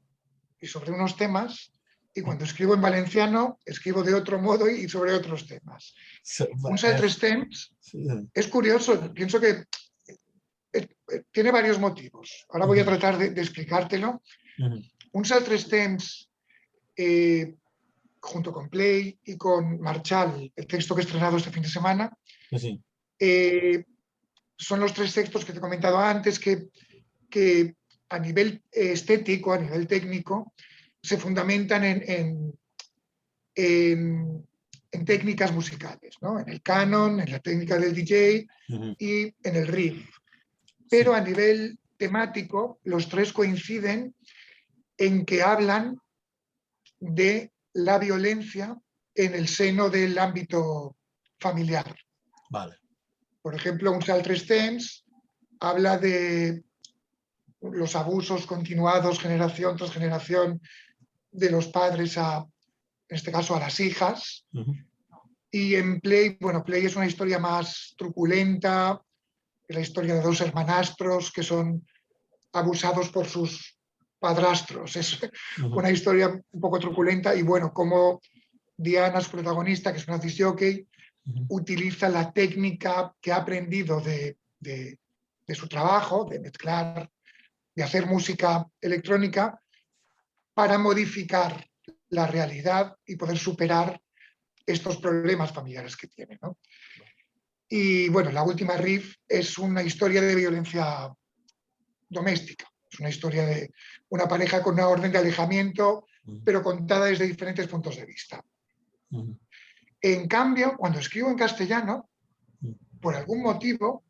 y sobre unos temas, y cuando escribo en valenciano, escribo de otro modo y sobre otros temas. Uns altres temps es curioso, pienso que tiene varios motivos. Ahora voy a tratar de explicártelo. Uns altres temps, junto con Play y con Marchal, el texto que he estrenado este fin de semana, son los tres textos que te he comentado antes que a nivel estético, a nivel técnico, se fundamentan en técnicas musicales, ¿no? En el canon, en la técnica del DJ y en el riff. Pero a nivel temático, los tres coinciden en que hablan de la violencia en el seno del ámbito familiar. Vale. Por ejemplo, Uns Altres Temps habla de los abusos continuados generación tras generación de los padres en este caso a las hijas. Y en Play, bueno, Play es una historia más truculenta, es la historia de dos hermanastros que son abusados por sus padrastros. Es una historia un poco truculenta y bueno, como Diana, su protagonista, que es una disc jockey, utiliza la técnica que ha aprendido de su trabajo, de mezclar, de hacer música electrónica, para modificar la realidad y poder superar estos problemas familiares que tiene, ¿no? Y bueno, la última riff es una historia de violencia doméstica, Es una historia de una pareja con una orden de alejamiento, pero contada desde diferentes puntos de vista. En cambio, cuando escribo en castellano, por algún motivo,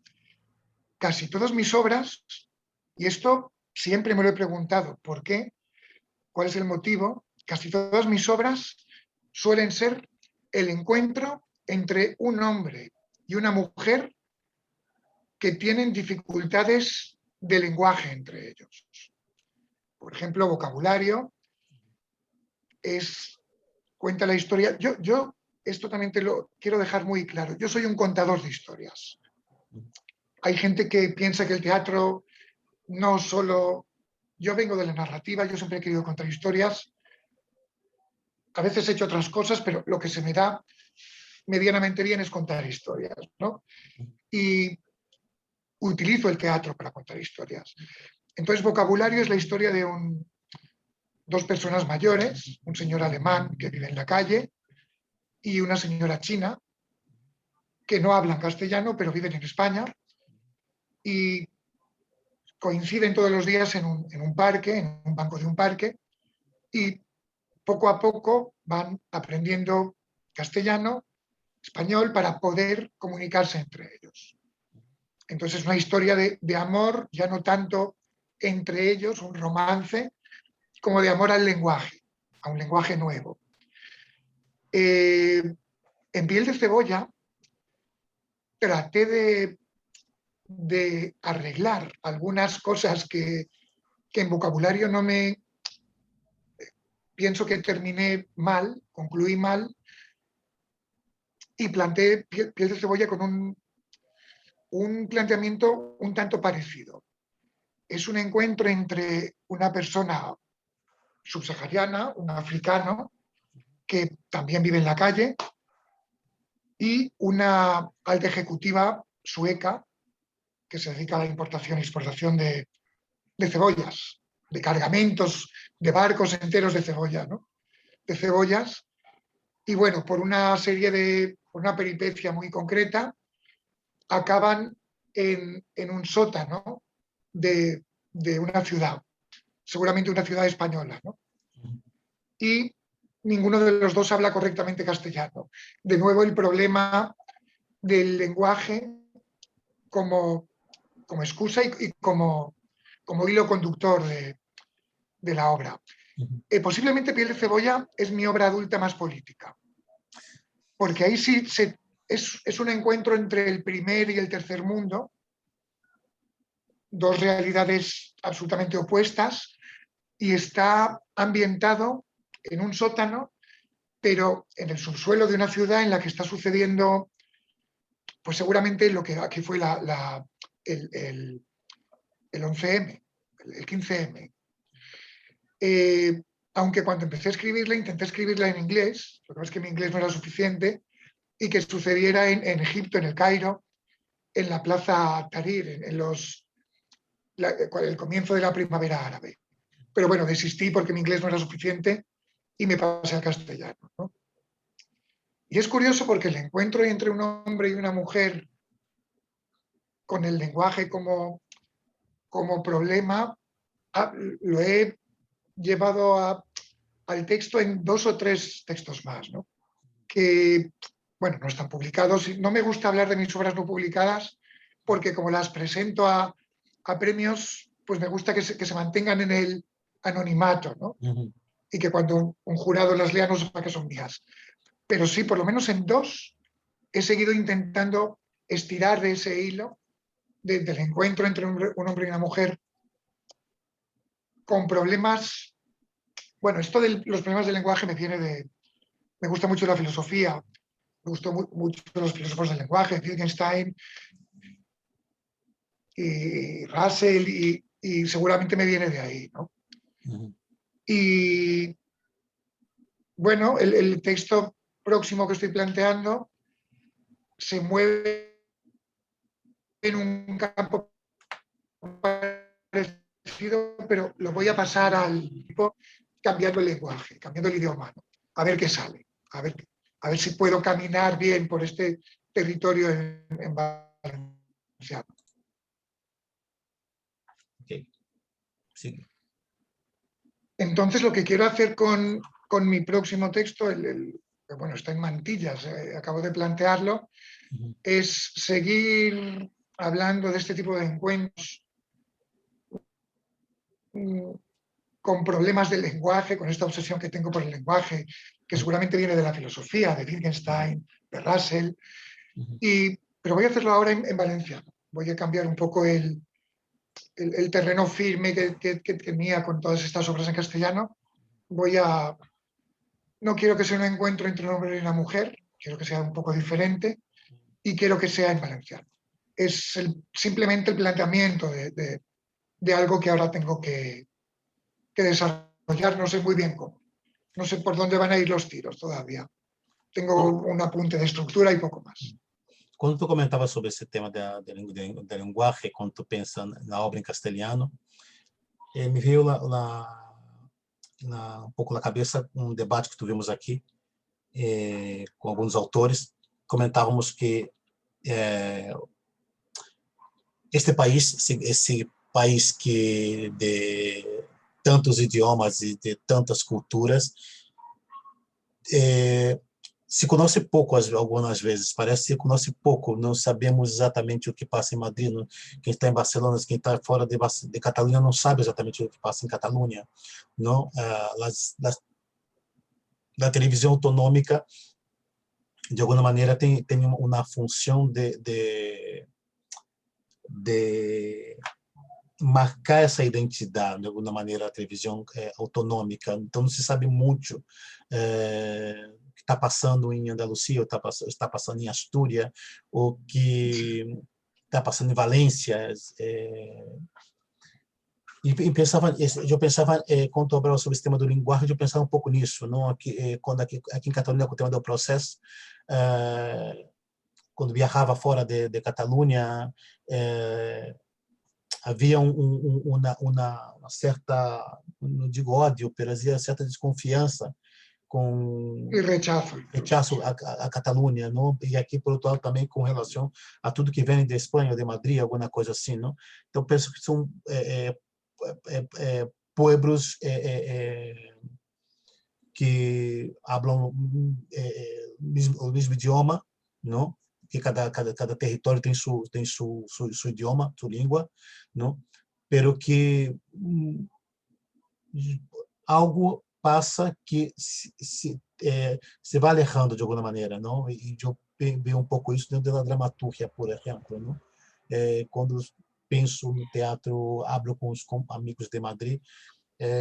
casi todas mis obras, y esto siempre me lo he preguntado, ¿por qué? ¿Cuál es el motivo? Casi todas mis obras suelen ser el encuentro entre un hombre y una mujer que tienen dificultades de lenguaje entre ellos. Por ejemplo, Vocabulario cuenta la historia. Yo esto también te lo quiero dejar muy claro. Yo soy un contador de historias. Hay gente que piensa que el teatro no solo... Yo vengo de la narrativa, yo siempre he querido contar historias. A veces he hecho otras cosas, pero lo que se me da medianamente bien es contar historias, ¿no? Y utilizo el teatro para contar historias. Entonces, Vocabulario es la historia de dos personas mayores, un señor alemán que vive en la calle y una señora china que no hablan castellano, pero viven en España y coinciden todos los días en un parque, en un banco de un parque, y poco a poco van aprendiendo castellano, español, para poder comunicarse entre ellos. Entonces es una historia de amor, ya no tanto entre ellos, un romance, como de amor al lenguaje, a un lenguaje nuevo. En Piel de cebolla traté de arreglar algunas cosas que en Vocabulario no me... Pienso que terminé mal, concluí mal, y planteé Piel de cebolla con un planteamiento un tanto parecido. Es un encuentro entre una persona subsahariana, un africano, que también vive en la calle, y una alta ejecutiva sueca que se dedica a la importación y exportación de cebollas, de cargamentos, de barcos enteros de cebolla, ¿no? De cebollas. Y bueno, por una peripecia muy concreta, acaban en un sótano de una ciudad, seguramente una ciudad española, ¿no? Y ninguno de los dos habla correctamente castellano. De nuevo, el problema del lenguaje como excusa y como hilo conductor de la obra. Posiblemente Piel de cebolla es mi obra adulta más política, porque ahí sí es un encuentro entre el primer y el tercer mundo, dos realidades absolutamente opuestas, y está ambientado en un sótano, pero en el subsuelo de una ciudad en la que está sucediendo, pues seguramente lo que aquí fue el 11M, el 15M. Aunque cuando empecé a escribirla, intenté escribirla en inglés, lo que pasa es que mi inglés no era suficiente, y que sucediera en Egipto, en el Cairo, en la plaza Tahrir, el comienzo de la primavera árabe. Pero bueno, desistí porque mi inglés no era suficiente y me pasé al castellano, ¿no? Y es curioso porque el encuentro entre un hombre y una mujer con el lenguaje como problema lo he llevado al texto en 2 o 3 textos más, ¿no? Que, bueno, no están publicados. No me gusta hablar de mis obras no publicadas porque como las presento a premios, pues me gusta que se mantengan en el anonimato, ¿no? Y que cuando un jurado las lea no sepa que son mías. Pero sí, por lo menos en 2 he seguido intentando estirar de ese hilo del encuentro entre un hombre y una mujer con problemas. Bueno, esto de los problemas del lenguaje me gusta mucho la filosofía, me gustó mucho los filósofos del lenguaje, Wittgenstein y Russell, y seguramente me viene de ahí, ¿no? Y bueno, el texto próximo que estoy planteando se mueve en un campo parecido, pero lo voy a pasar al tipo cambiando el lenguaje, cambiando el idioma, ¿no? A ver qué sale, a ver si puedo caminar bien por este territorio en valenciano. Okay. Sí. Entonces, lo que quiero hacer con mi próximo texto, bueno, está en mantillas, acabo de plantearlo, es seguir hablando de este tipo de encuentros con problemas del lenguaje, con esta obsesión que tengo por el lenguaje, que seguramente viene de la filosofía, de Wittgenstein, de Russell, pero voy a hacerlo ahora en Valencia. Voy a cambiar un poco el terreno firme que tenía con todas estas obras en castellano. No quiero que sea un encuentro entre un hombre y una mujer, quiero que sea un poco diferente y quiero que sea en valenciano. Es simplemente el planteamiento de algo que ahora tengo que desarrollar, no sé muy bien cómo. No sé por dónde van a ir los tiros todavía. Tengo un apunte de estructura y poco más. Quando tu comentava sobre esse tema da linguagem, quando tu pensa na obra em castelhano, me veio um pouco na cabeça um debate que tivemos aqui com alguns autores. Comentávamos que esse país que de tantos idiomas e de tantas culturas, se conhece pouco algumas vezes, parece que se conhece pouco, não sabemos exatamente o que passa em Madrid, quem está em Barcelona, quem está fora de Catalunha não sabe exatamente o que passa em Catalunha, não? A televisão autonômica, de alguma maneira, tem uma função de marcar essa identidade, de alguma maneira, a televisão autonômica. Então, não se sabe muito o que está passando em Andalucia, ou está passando em Astúria, ou que está passando em Valência. Eu pensava, quando eu falava sobre esse tema do linguagem, eu pensava um pouco nisso, não? Aqui em Catalunha, com o tema do processo, quando viajava fora de Catalunha, havia uma certa, não digo ódio, mas havia certa desconfiança com E rechazo. Rechazo a Catalunha, não? E aqui, por outro lado, também com relação a tudo que vem de Espanha ou de Madrid, alguma coisa assim, não? Então, penso que são pueblos que falam o mesmo idioma, não? Que cada território tem seu idioma, sua língua, não? Pero que algo passa que se vai alejando de alguma maneira, não? E eu vejo um pouco isso dentro da dramaturgia, por exemplo, não? Quando penso no teatro, hablo com os amigos de Madrid,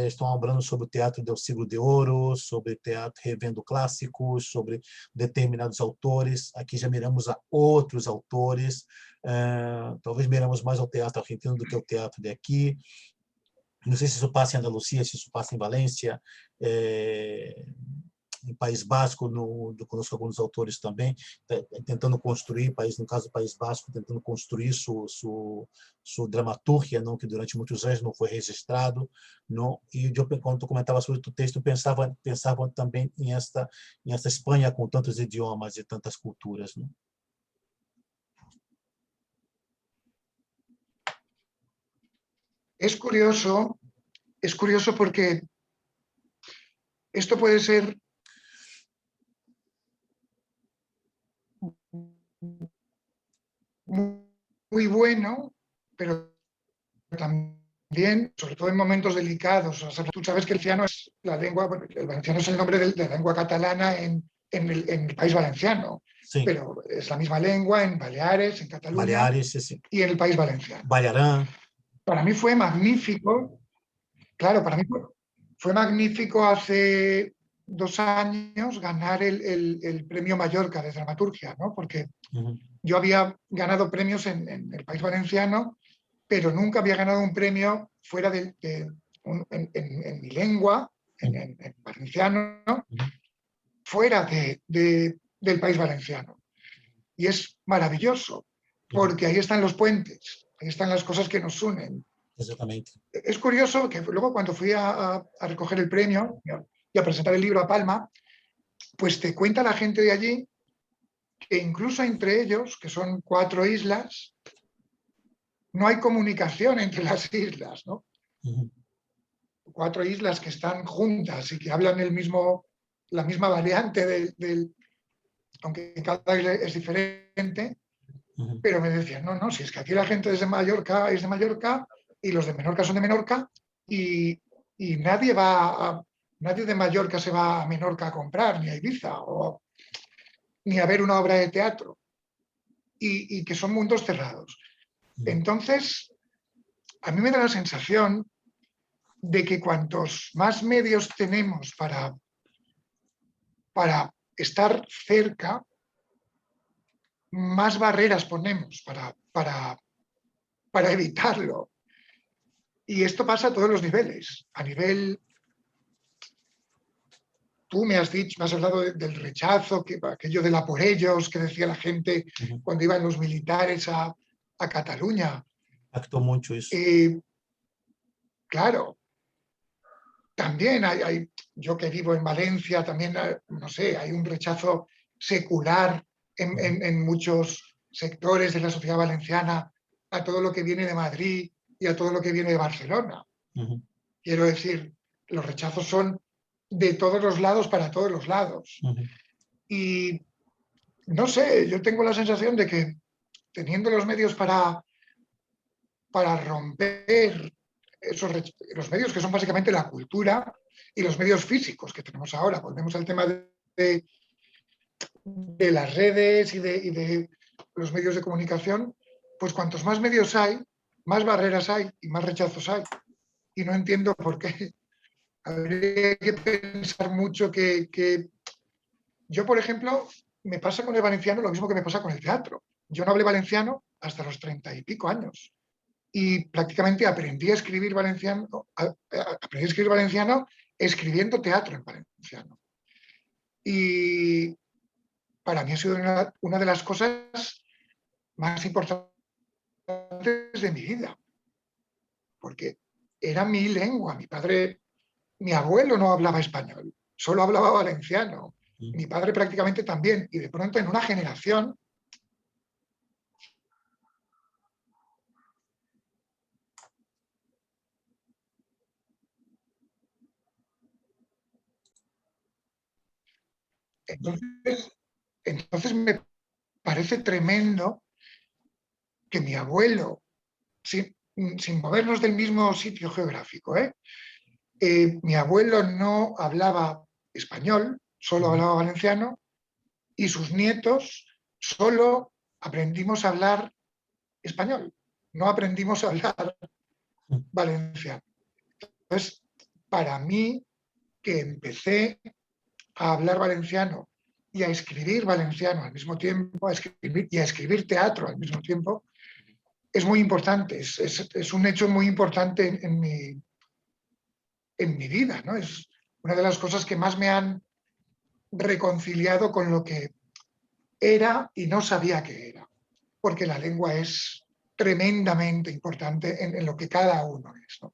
estão falando sobre o teatro do Siglo de Ouro, sobre teatro revendo clássicos, sobre determinados autores. Aqui já miramos a outros autores, talvez miramos mais ao teatro argentino do que ao teatro de aqui. Não sei se isso passa em Andalucia, se isso passa em Valência, em País Basco, conosco alguns autores também, tentando construir, no caso do País Basco, tentando construir sua dramaturgia, não, que durante muitos anos não foi registrado, não. E eu, quando tu comentava sobre o texto, pensava também em esta Espanha com tantos idiomas e tantas culturas, não? Es curioso porque esto puede ser muy bueno, pero también, sobre todo en momentos delicados. O sea, tú sabes que el valenciano es la lengua, bueno, el valenciano es el nombre de la lengua catalana en el país valenciano, Sí. pero es la misma lengua en Baleares, en Cataluña Baleares, sí. Y en el país valenciano. Balearán. Para mí fue magnífico, claro, para mí fue magnífico hace 2 años ganar el premio Mallorca de dramaturgia, ¿no? Porque yo había ganado premios en el país valenciano, pero nunca había ganado un premio fuera en mi lengua, en valenciano, ¿no? Fuera del país valenciano. Y es maravilloso, porque ahí están los puentes, ahí están las cosas que nos unen. Exactamente. Es curioso que luego cuando fui a recoger el premio y a presentar el libro a Palma, pues te cuenta la gente de allí que incluso entre ellos, que son 4 islas, no hay comunicación entre las islas, ¿no? 4 islas que están juntas y que hablan la misma variante aunque cada isla es diferente, pero me decían, no, si es que aquí la gente es de Mallorca y los de Menorca son de Menorca y nadie de Mallorca se va a Menorca a comprar, ni a Ibiza, ni a ver una obra de teatro, y que son mundos cerrados. Entonces, a mí me da la sensación de que cuantos más medios tenemos para estar cerca, más barreras ponemos para evitarlo. Y esto pasa a todos los niveles. A nivel, tú me has hablado del rechazo, aquello de la por ellos, que decía la gente cuando iban los militares a Cataluña. Impactó mucho eso. Claro. También yo que vivo en Valencia, también, no sé, hay un rechazo secular en muchos sectores de la sociedad valenciana a todo lo que viene de Madrid y a todo lo que viene de Barcelona. Quiero decir, los rechazos son de todos los lados para todos los lados. Y no sé, yo tengo la sensación de que teniendo los medios para romper los medios que son básicamente la cultura y los medios físicos que tenemos ahora. Volvemos al tema de las redes y de los medios de comunicación, pues cuantos más medios hay, más barreras hay y más rechazos hay. Y no entiendo por qué. Habría que pensar mucho que yo, por ejemplo, me pasa con el valenciano lo mismo que me pasa con el teatro. Yo no hablé valenciano hasta los 30 y pico años. Y prácticamente aprendí a escribir valenciano escribiendo teatro en valenciano. Y para mí ha sido una de las cosas más importantes de mi vida, porque era mi lengua. Mi abuelo no hablaba español, solo hablaba valenciano. Mi padre prácticamente también. Y de pronto en una generación Entonces me parece tremendo que mi abuelo, sin movernos del mismo sitio geográfico, mi abuelo no hablaba español, solo hablaba valenciano, y sus nietos solo aprendimos a hablar español, no aprendimos a hablar valenciano. Entonces, para mí, que empecé a hablar valenciano y a escribir valenciano al mismo tiempo, a escribir teatro al mismo tiempo, es muy importante, es un hecho muy importante en mi vida, ¿no? Es una de las cosas que más me han reconciliado con lo que era y no sabía que era, porque la lengua es tremendamente importante en lo que cada uno es, ¿no?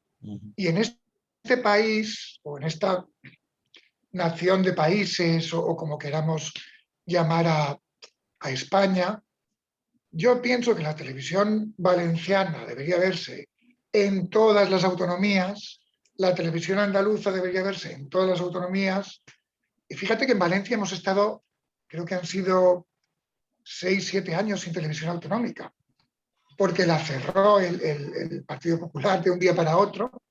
Y en este país, o en esta nación de países, o como queramos llamar a España, yo pienso que la televisión valenciana debería verse en todas las autonomías, la televisión andaluza debería verse en todas las autonomías. Y fíjate que en Valencia hemos estado, creo que han sido 6, 7 años sin televisión autonómica, porque la cerró el Partido Popular de un día para otro.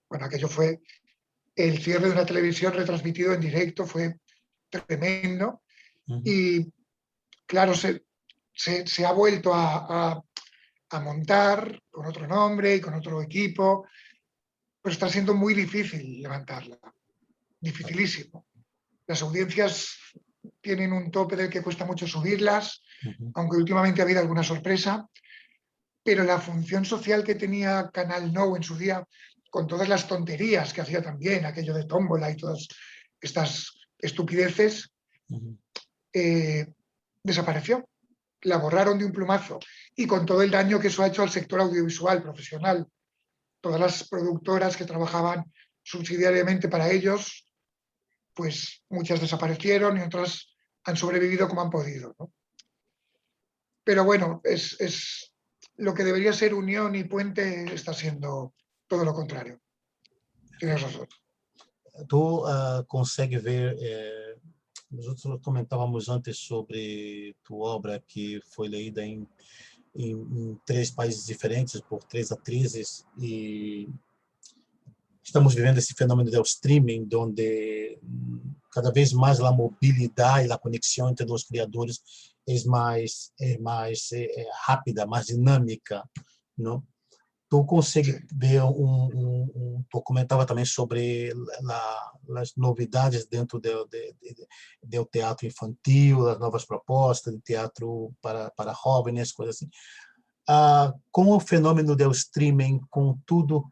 Bueno, aquello fue el cierre de una televisión retransmitido en directo, fue tremendo. Y claro, se ha vuelto a montar con otro nombre y con otro equipo, pero está siendo muy difícil levantarla, dificilísimo. Las audiencias tienen un tope del que cuesta mucho subirlas, aunque últimamente ha habido alguna sorpresa, pero la función social que tenía Canal Nou en su día, con todas las tonterías que hacía también, aquello de tómbola y todas estas estupideces, desapareció. La borraron de un plumazo, y con todo el daño que eso ha hecho al sector audiovisual profesional. Todas las productoras que trabajaban subsidiariamente para ellos, pues muchas desaparecieron y otras han sobrevivido como han podido, ¿no? Pero bueno, es lo que debería ser unión y puente está siendo todo lo contrario. tienes razón. Tu consegue ver, nós comentávamos antes sobre tua obra que foi lida em 3 países diferentes por 3 atrizes e estamos vivendo esse fenômeno do streaming, onde cada vez mais a mobilidade e a conexão entre os criadores é mais rápida, mais dinâmica, não? Tu consegue Sí. ver tu comentava também sobre as novidades dentro do teatro infantil, as novas propostas de teatro para jovens, coisas assim. Com o fenômeno do streaming, com tudo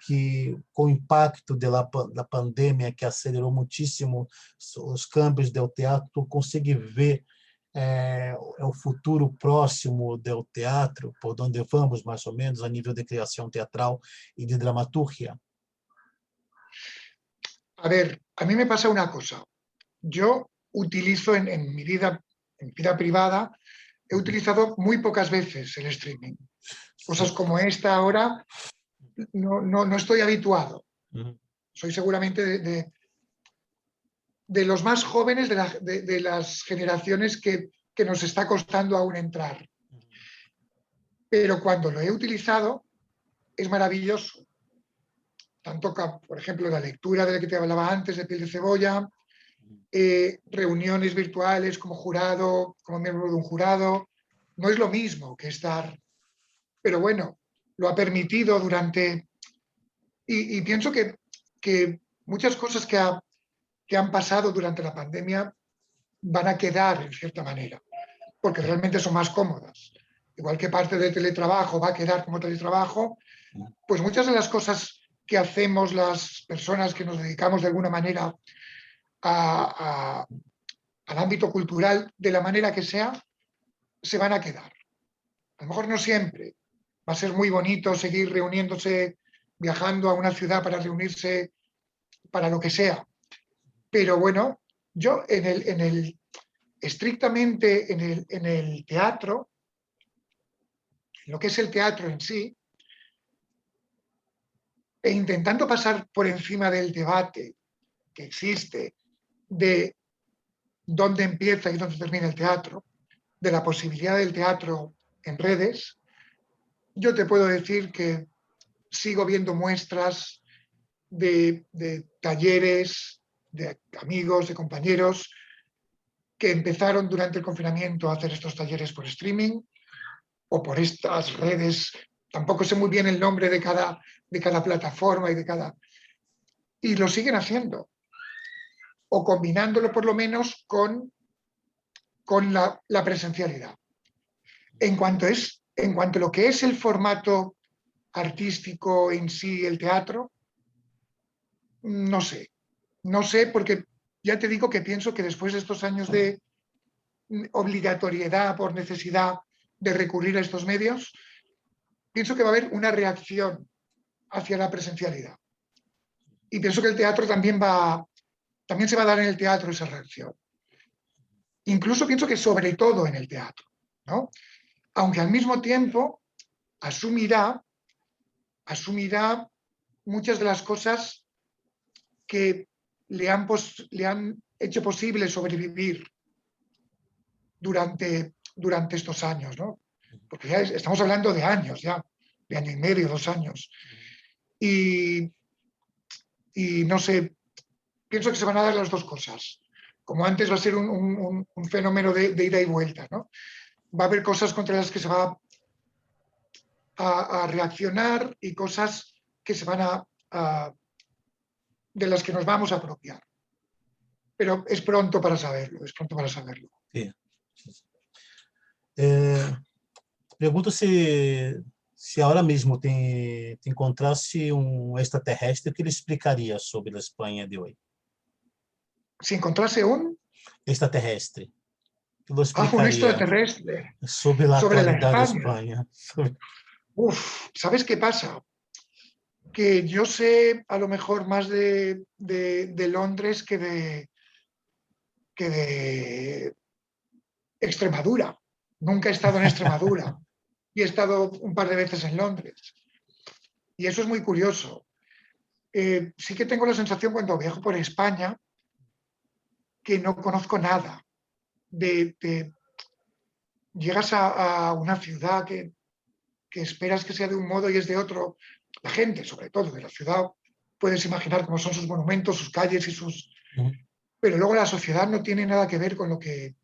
com o impacto da pandemia que acelerou muitíssimo os câmbios do teatro, tu consegue ver o futuro próximo do teatro, por onde vamos mais ou menos a nível de criação teatral e de dramaturgia? A ver, a mí me pasa una cosa. Yo utilizo en mi vida privada, he utilizado muy pocas veces el streaming. Cosas como esta ahora no estoy habituado. Soy seguramente de los más jóvenes de las generaciones que nos está costando aún entrar. Pero cuando lo he utilizado es maravilloso. Tanto, por ejemplo, la lectura de la que te hablaba antes, de Piel de Cebolla, reuniones virtuales como jurado, como miembro de un jurado. No es lo mismo que estar, pero bueno, lo ha permitido durante... Y pienso que muchas cosas que han pasado durante la pandemia van a quedar en cierta manera, porque realmente son más cómodas. Igual que parte del teletrabajo va a quedar como teletrabajo, pues muchas de las cosas que hacemos las personas que nos dedicamos de alguna manera al ámbito cultural, de la manera que sea, se van a quedar. A lo mejor no siempre. Va a ser muy bonito seguir reuniéndose, viajando a una ciudad para reunirse para lo que sea. Pero bueno, yo estrictamente en el teatro, en lo que es el teatro en sí, e intentando pasar por encima del debate que existe de dónde empieza y dónde termina el teatro, de la posibilidad del teatro en redes, yo te puedo decir que sigo viendo muestras de talleres, de amigos, de compañeros que empezaron durante el confinamiento a hacer estos talleres por streaming o por estas redes. Tampoco sé muy bien el nombre de cada plataforma y lo siguen haciendo, o combinándolo por lo menos con la presencialidad. En cuanto a lo que es el formato artístico en sí, el teatro, no sé. No sé, porque ya te digo que pienso que después de estos años de obligatoriedad por necesidad de recurrir a estos medios, pienso que va a haber una reacción hacia la presencialidad. Y pienso que el teatro también se va a dar en el teatro esa reacción. Incluso pienso que sobre todo en el teatro, ¿no? Aunque al mismo tiempo asumirá muchas de las cosas que le han hecho posible sobrevivir durante estos años, ¿no? Porque ya estamos hablando de años, ya, de año y medio, 2 años. Y no sé, pienso que se van a dar las dos cosas. Como antes va a ser un fenómeno de ida y vuelta, ¿no? Va a haber cosas contra las que se va a reaccionar y cosas que se van de las que nos vamos a apropiar. Pero es pronto para saberlo, Sí. Pergunto se agora mesmo te encontrasse extraterrestre, o que ele explicaria sobre a Espanha de hoje? Si encontrase un Extraterrestre. O que ele un explicaria extraterrestre sobre a sobre la atualidade da España. Espanha? ¿Sabes qué pasa? Que yo sé a lo mejor más de Londres que de Extremadura. Nunca he estado en Extremadura y he estado un par de veces en Londres. Y eso es muy curioso. sí que tengo la sensación cuando viajo por España que no conozco nada. Llegas a una ciudad que esperas que sea de un modo y es de otro. La gente, sobre todo de la ciudad, puedes imaginar cómo son sus monumentos, sus calles y sus... Uhum. Pero luego la sociedad no tiene nada que ver con lo que...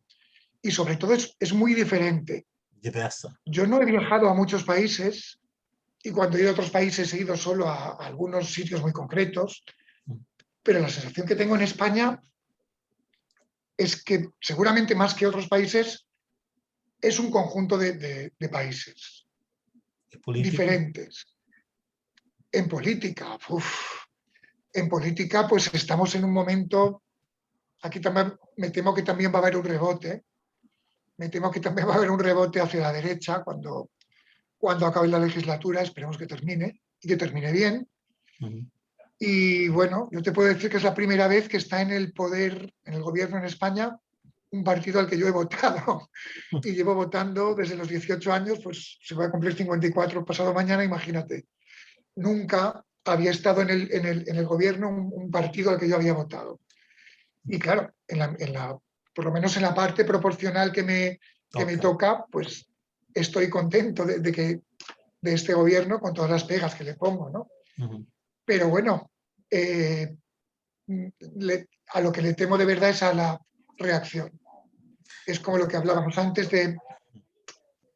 Y sobre todo es muy diferente. Diversa. Yo no he viajado a muchos países y cuando he ido a otros países he ido solo a algunos sitios muy concretos, pero la sensación que tengo en España es que seguramente más que otros países es un conjunto de países E política? diferentes. En política pues estamos en un momento, aquí también me temo que también va a haber un rebote, me temo que también va a haber un rebote hacia la derecha cuando acabe la legislatura, esperemos que termine y que termine bien. Uhum. Y bueno, yo te puedo decir que es la primera vez que está en el poder, en el gobierno en España, un partido al que yo he votado y llevo votando desde los 18 años, pues se va a cumplir 54 pasado mañana, imagínate. Nunca había estado en el gobierno un partido al que yo había votado. Y claro, por lo menos en la parte proporcional que me Ok. toca, pues estoy contento de este gobierno con todas las pegas que le pongo, ¿no? Uhum. Pero bueno, a lo que le temo de verdad es a la reacción. Es como lo que hablábamos antes de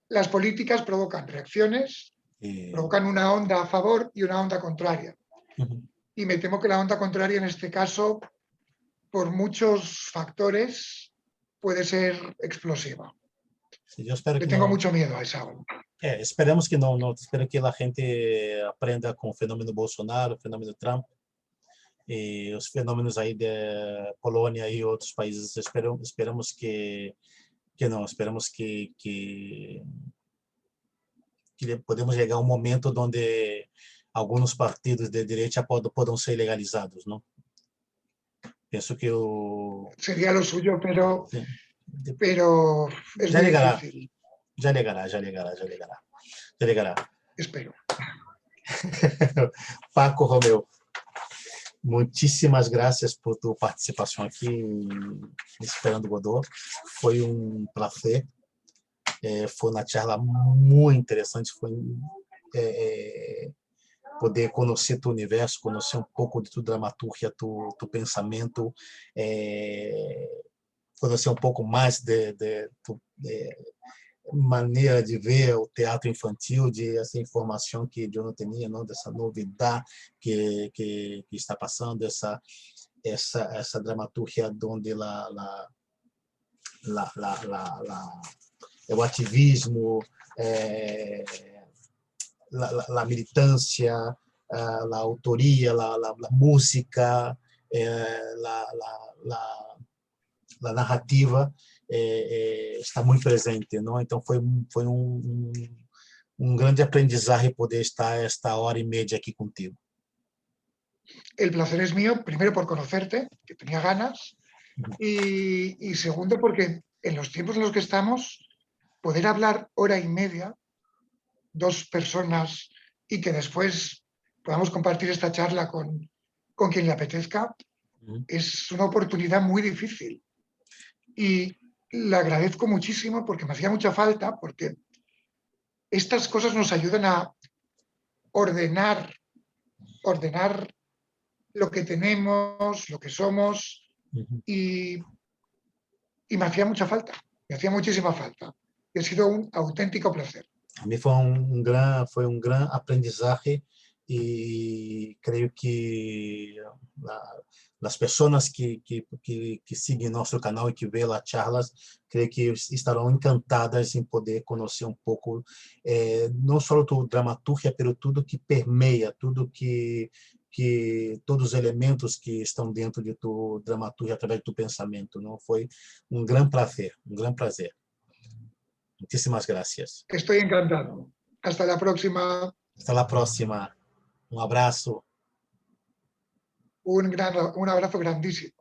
las políticas provocan reacciones, E... provocan una onda a favor y una onda contraria. Uhum. Y me temo que la onda contraria en este caso, por muchos factores, puede ser explosiva. Sim, eu espero Le que tengo não. mucho miedo a esa onda. Esperamos que não, espero que a gente aprenda com o fenômeno Bolsonaro, o fenômeno Trump e os fenômenos aí de Polônia e outros países. Esperamos que não, esperamos que podemos chegar a um momento onde alguns partidos de direita podam ser legalizados, não? Penso que o Sería lo suyo, sim, pero es já muy chegará, difícil. já chegará, já chegará, já chegará, já chegará. Espero. Paco Romeu, muitíssimas graças por tua participação aqui em Esperando Godot. Foi um prazer. Foi uma charla muito interessante. Foi poder conhecer teu universo, conhecer um pouco de tua dramaturgia, tu pensamento, conhecer um pouco mais de maneira de ver o teatro infantil, de essa informação que eu não tinha, não, dessa novidade que está passando, essa dramaturgia onde o ativismo, a militância, a autoria, a música, a narrativa está muito presente, não? Então foi um grande aprendizagem poder estar esta hora e meia aqui contigo. El placer es mío, primero por conocerte, que tenía ganas, y segundo porque en los tiempos en los que estamos, poder hablar hora y media, dos personas, y que después podamos compartir esta charla con quien le apetezca, es una oportunidad muy difícil. Y le agradezco muchísimo porque me hacía mucha falta, porque estas cosas nos ayudan a ordenar lo que tenemos, lo que somos, y me hacía mucha falta, me hacía muchísima falta. Y ha sido un auténtico placer. A mim foi um gran aprendizagem e creio que as pessoas que seguem nosso canal e que vê as charlas, creio que estarão encantadas em poder conhecer um pouco, não só do dramaturgia, mas tudo que permeia, tudo que todos os elementos que estão dentro de tu dramaturgia através do pensamento, não foi um grande prazer, um grande prazer. Muchísimas gracias. Estoy encantado. Hasta la próxima. Hasta la próxima. Un abrazo. Un abrazo grandísimo.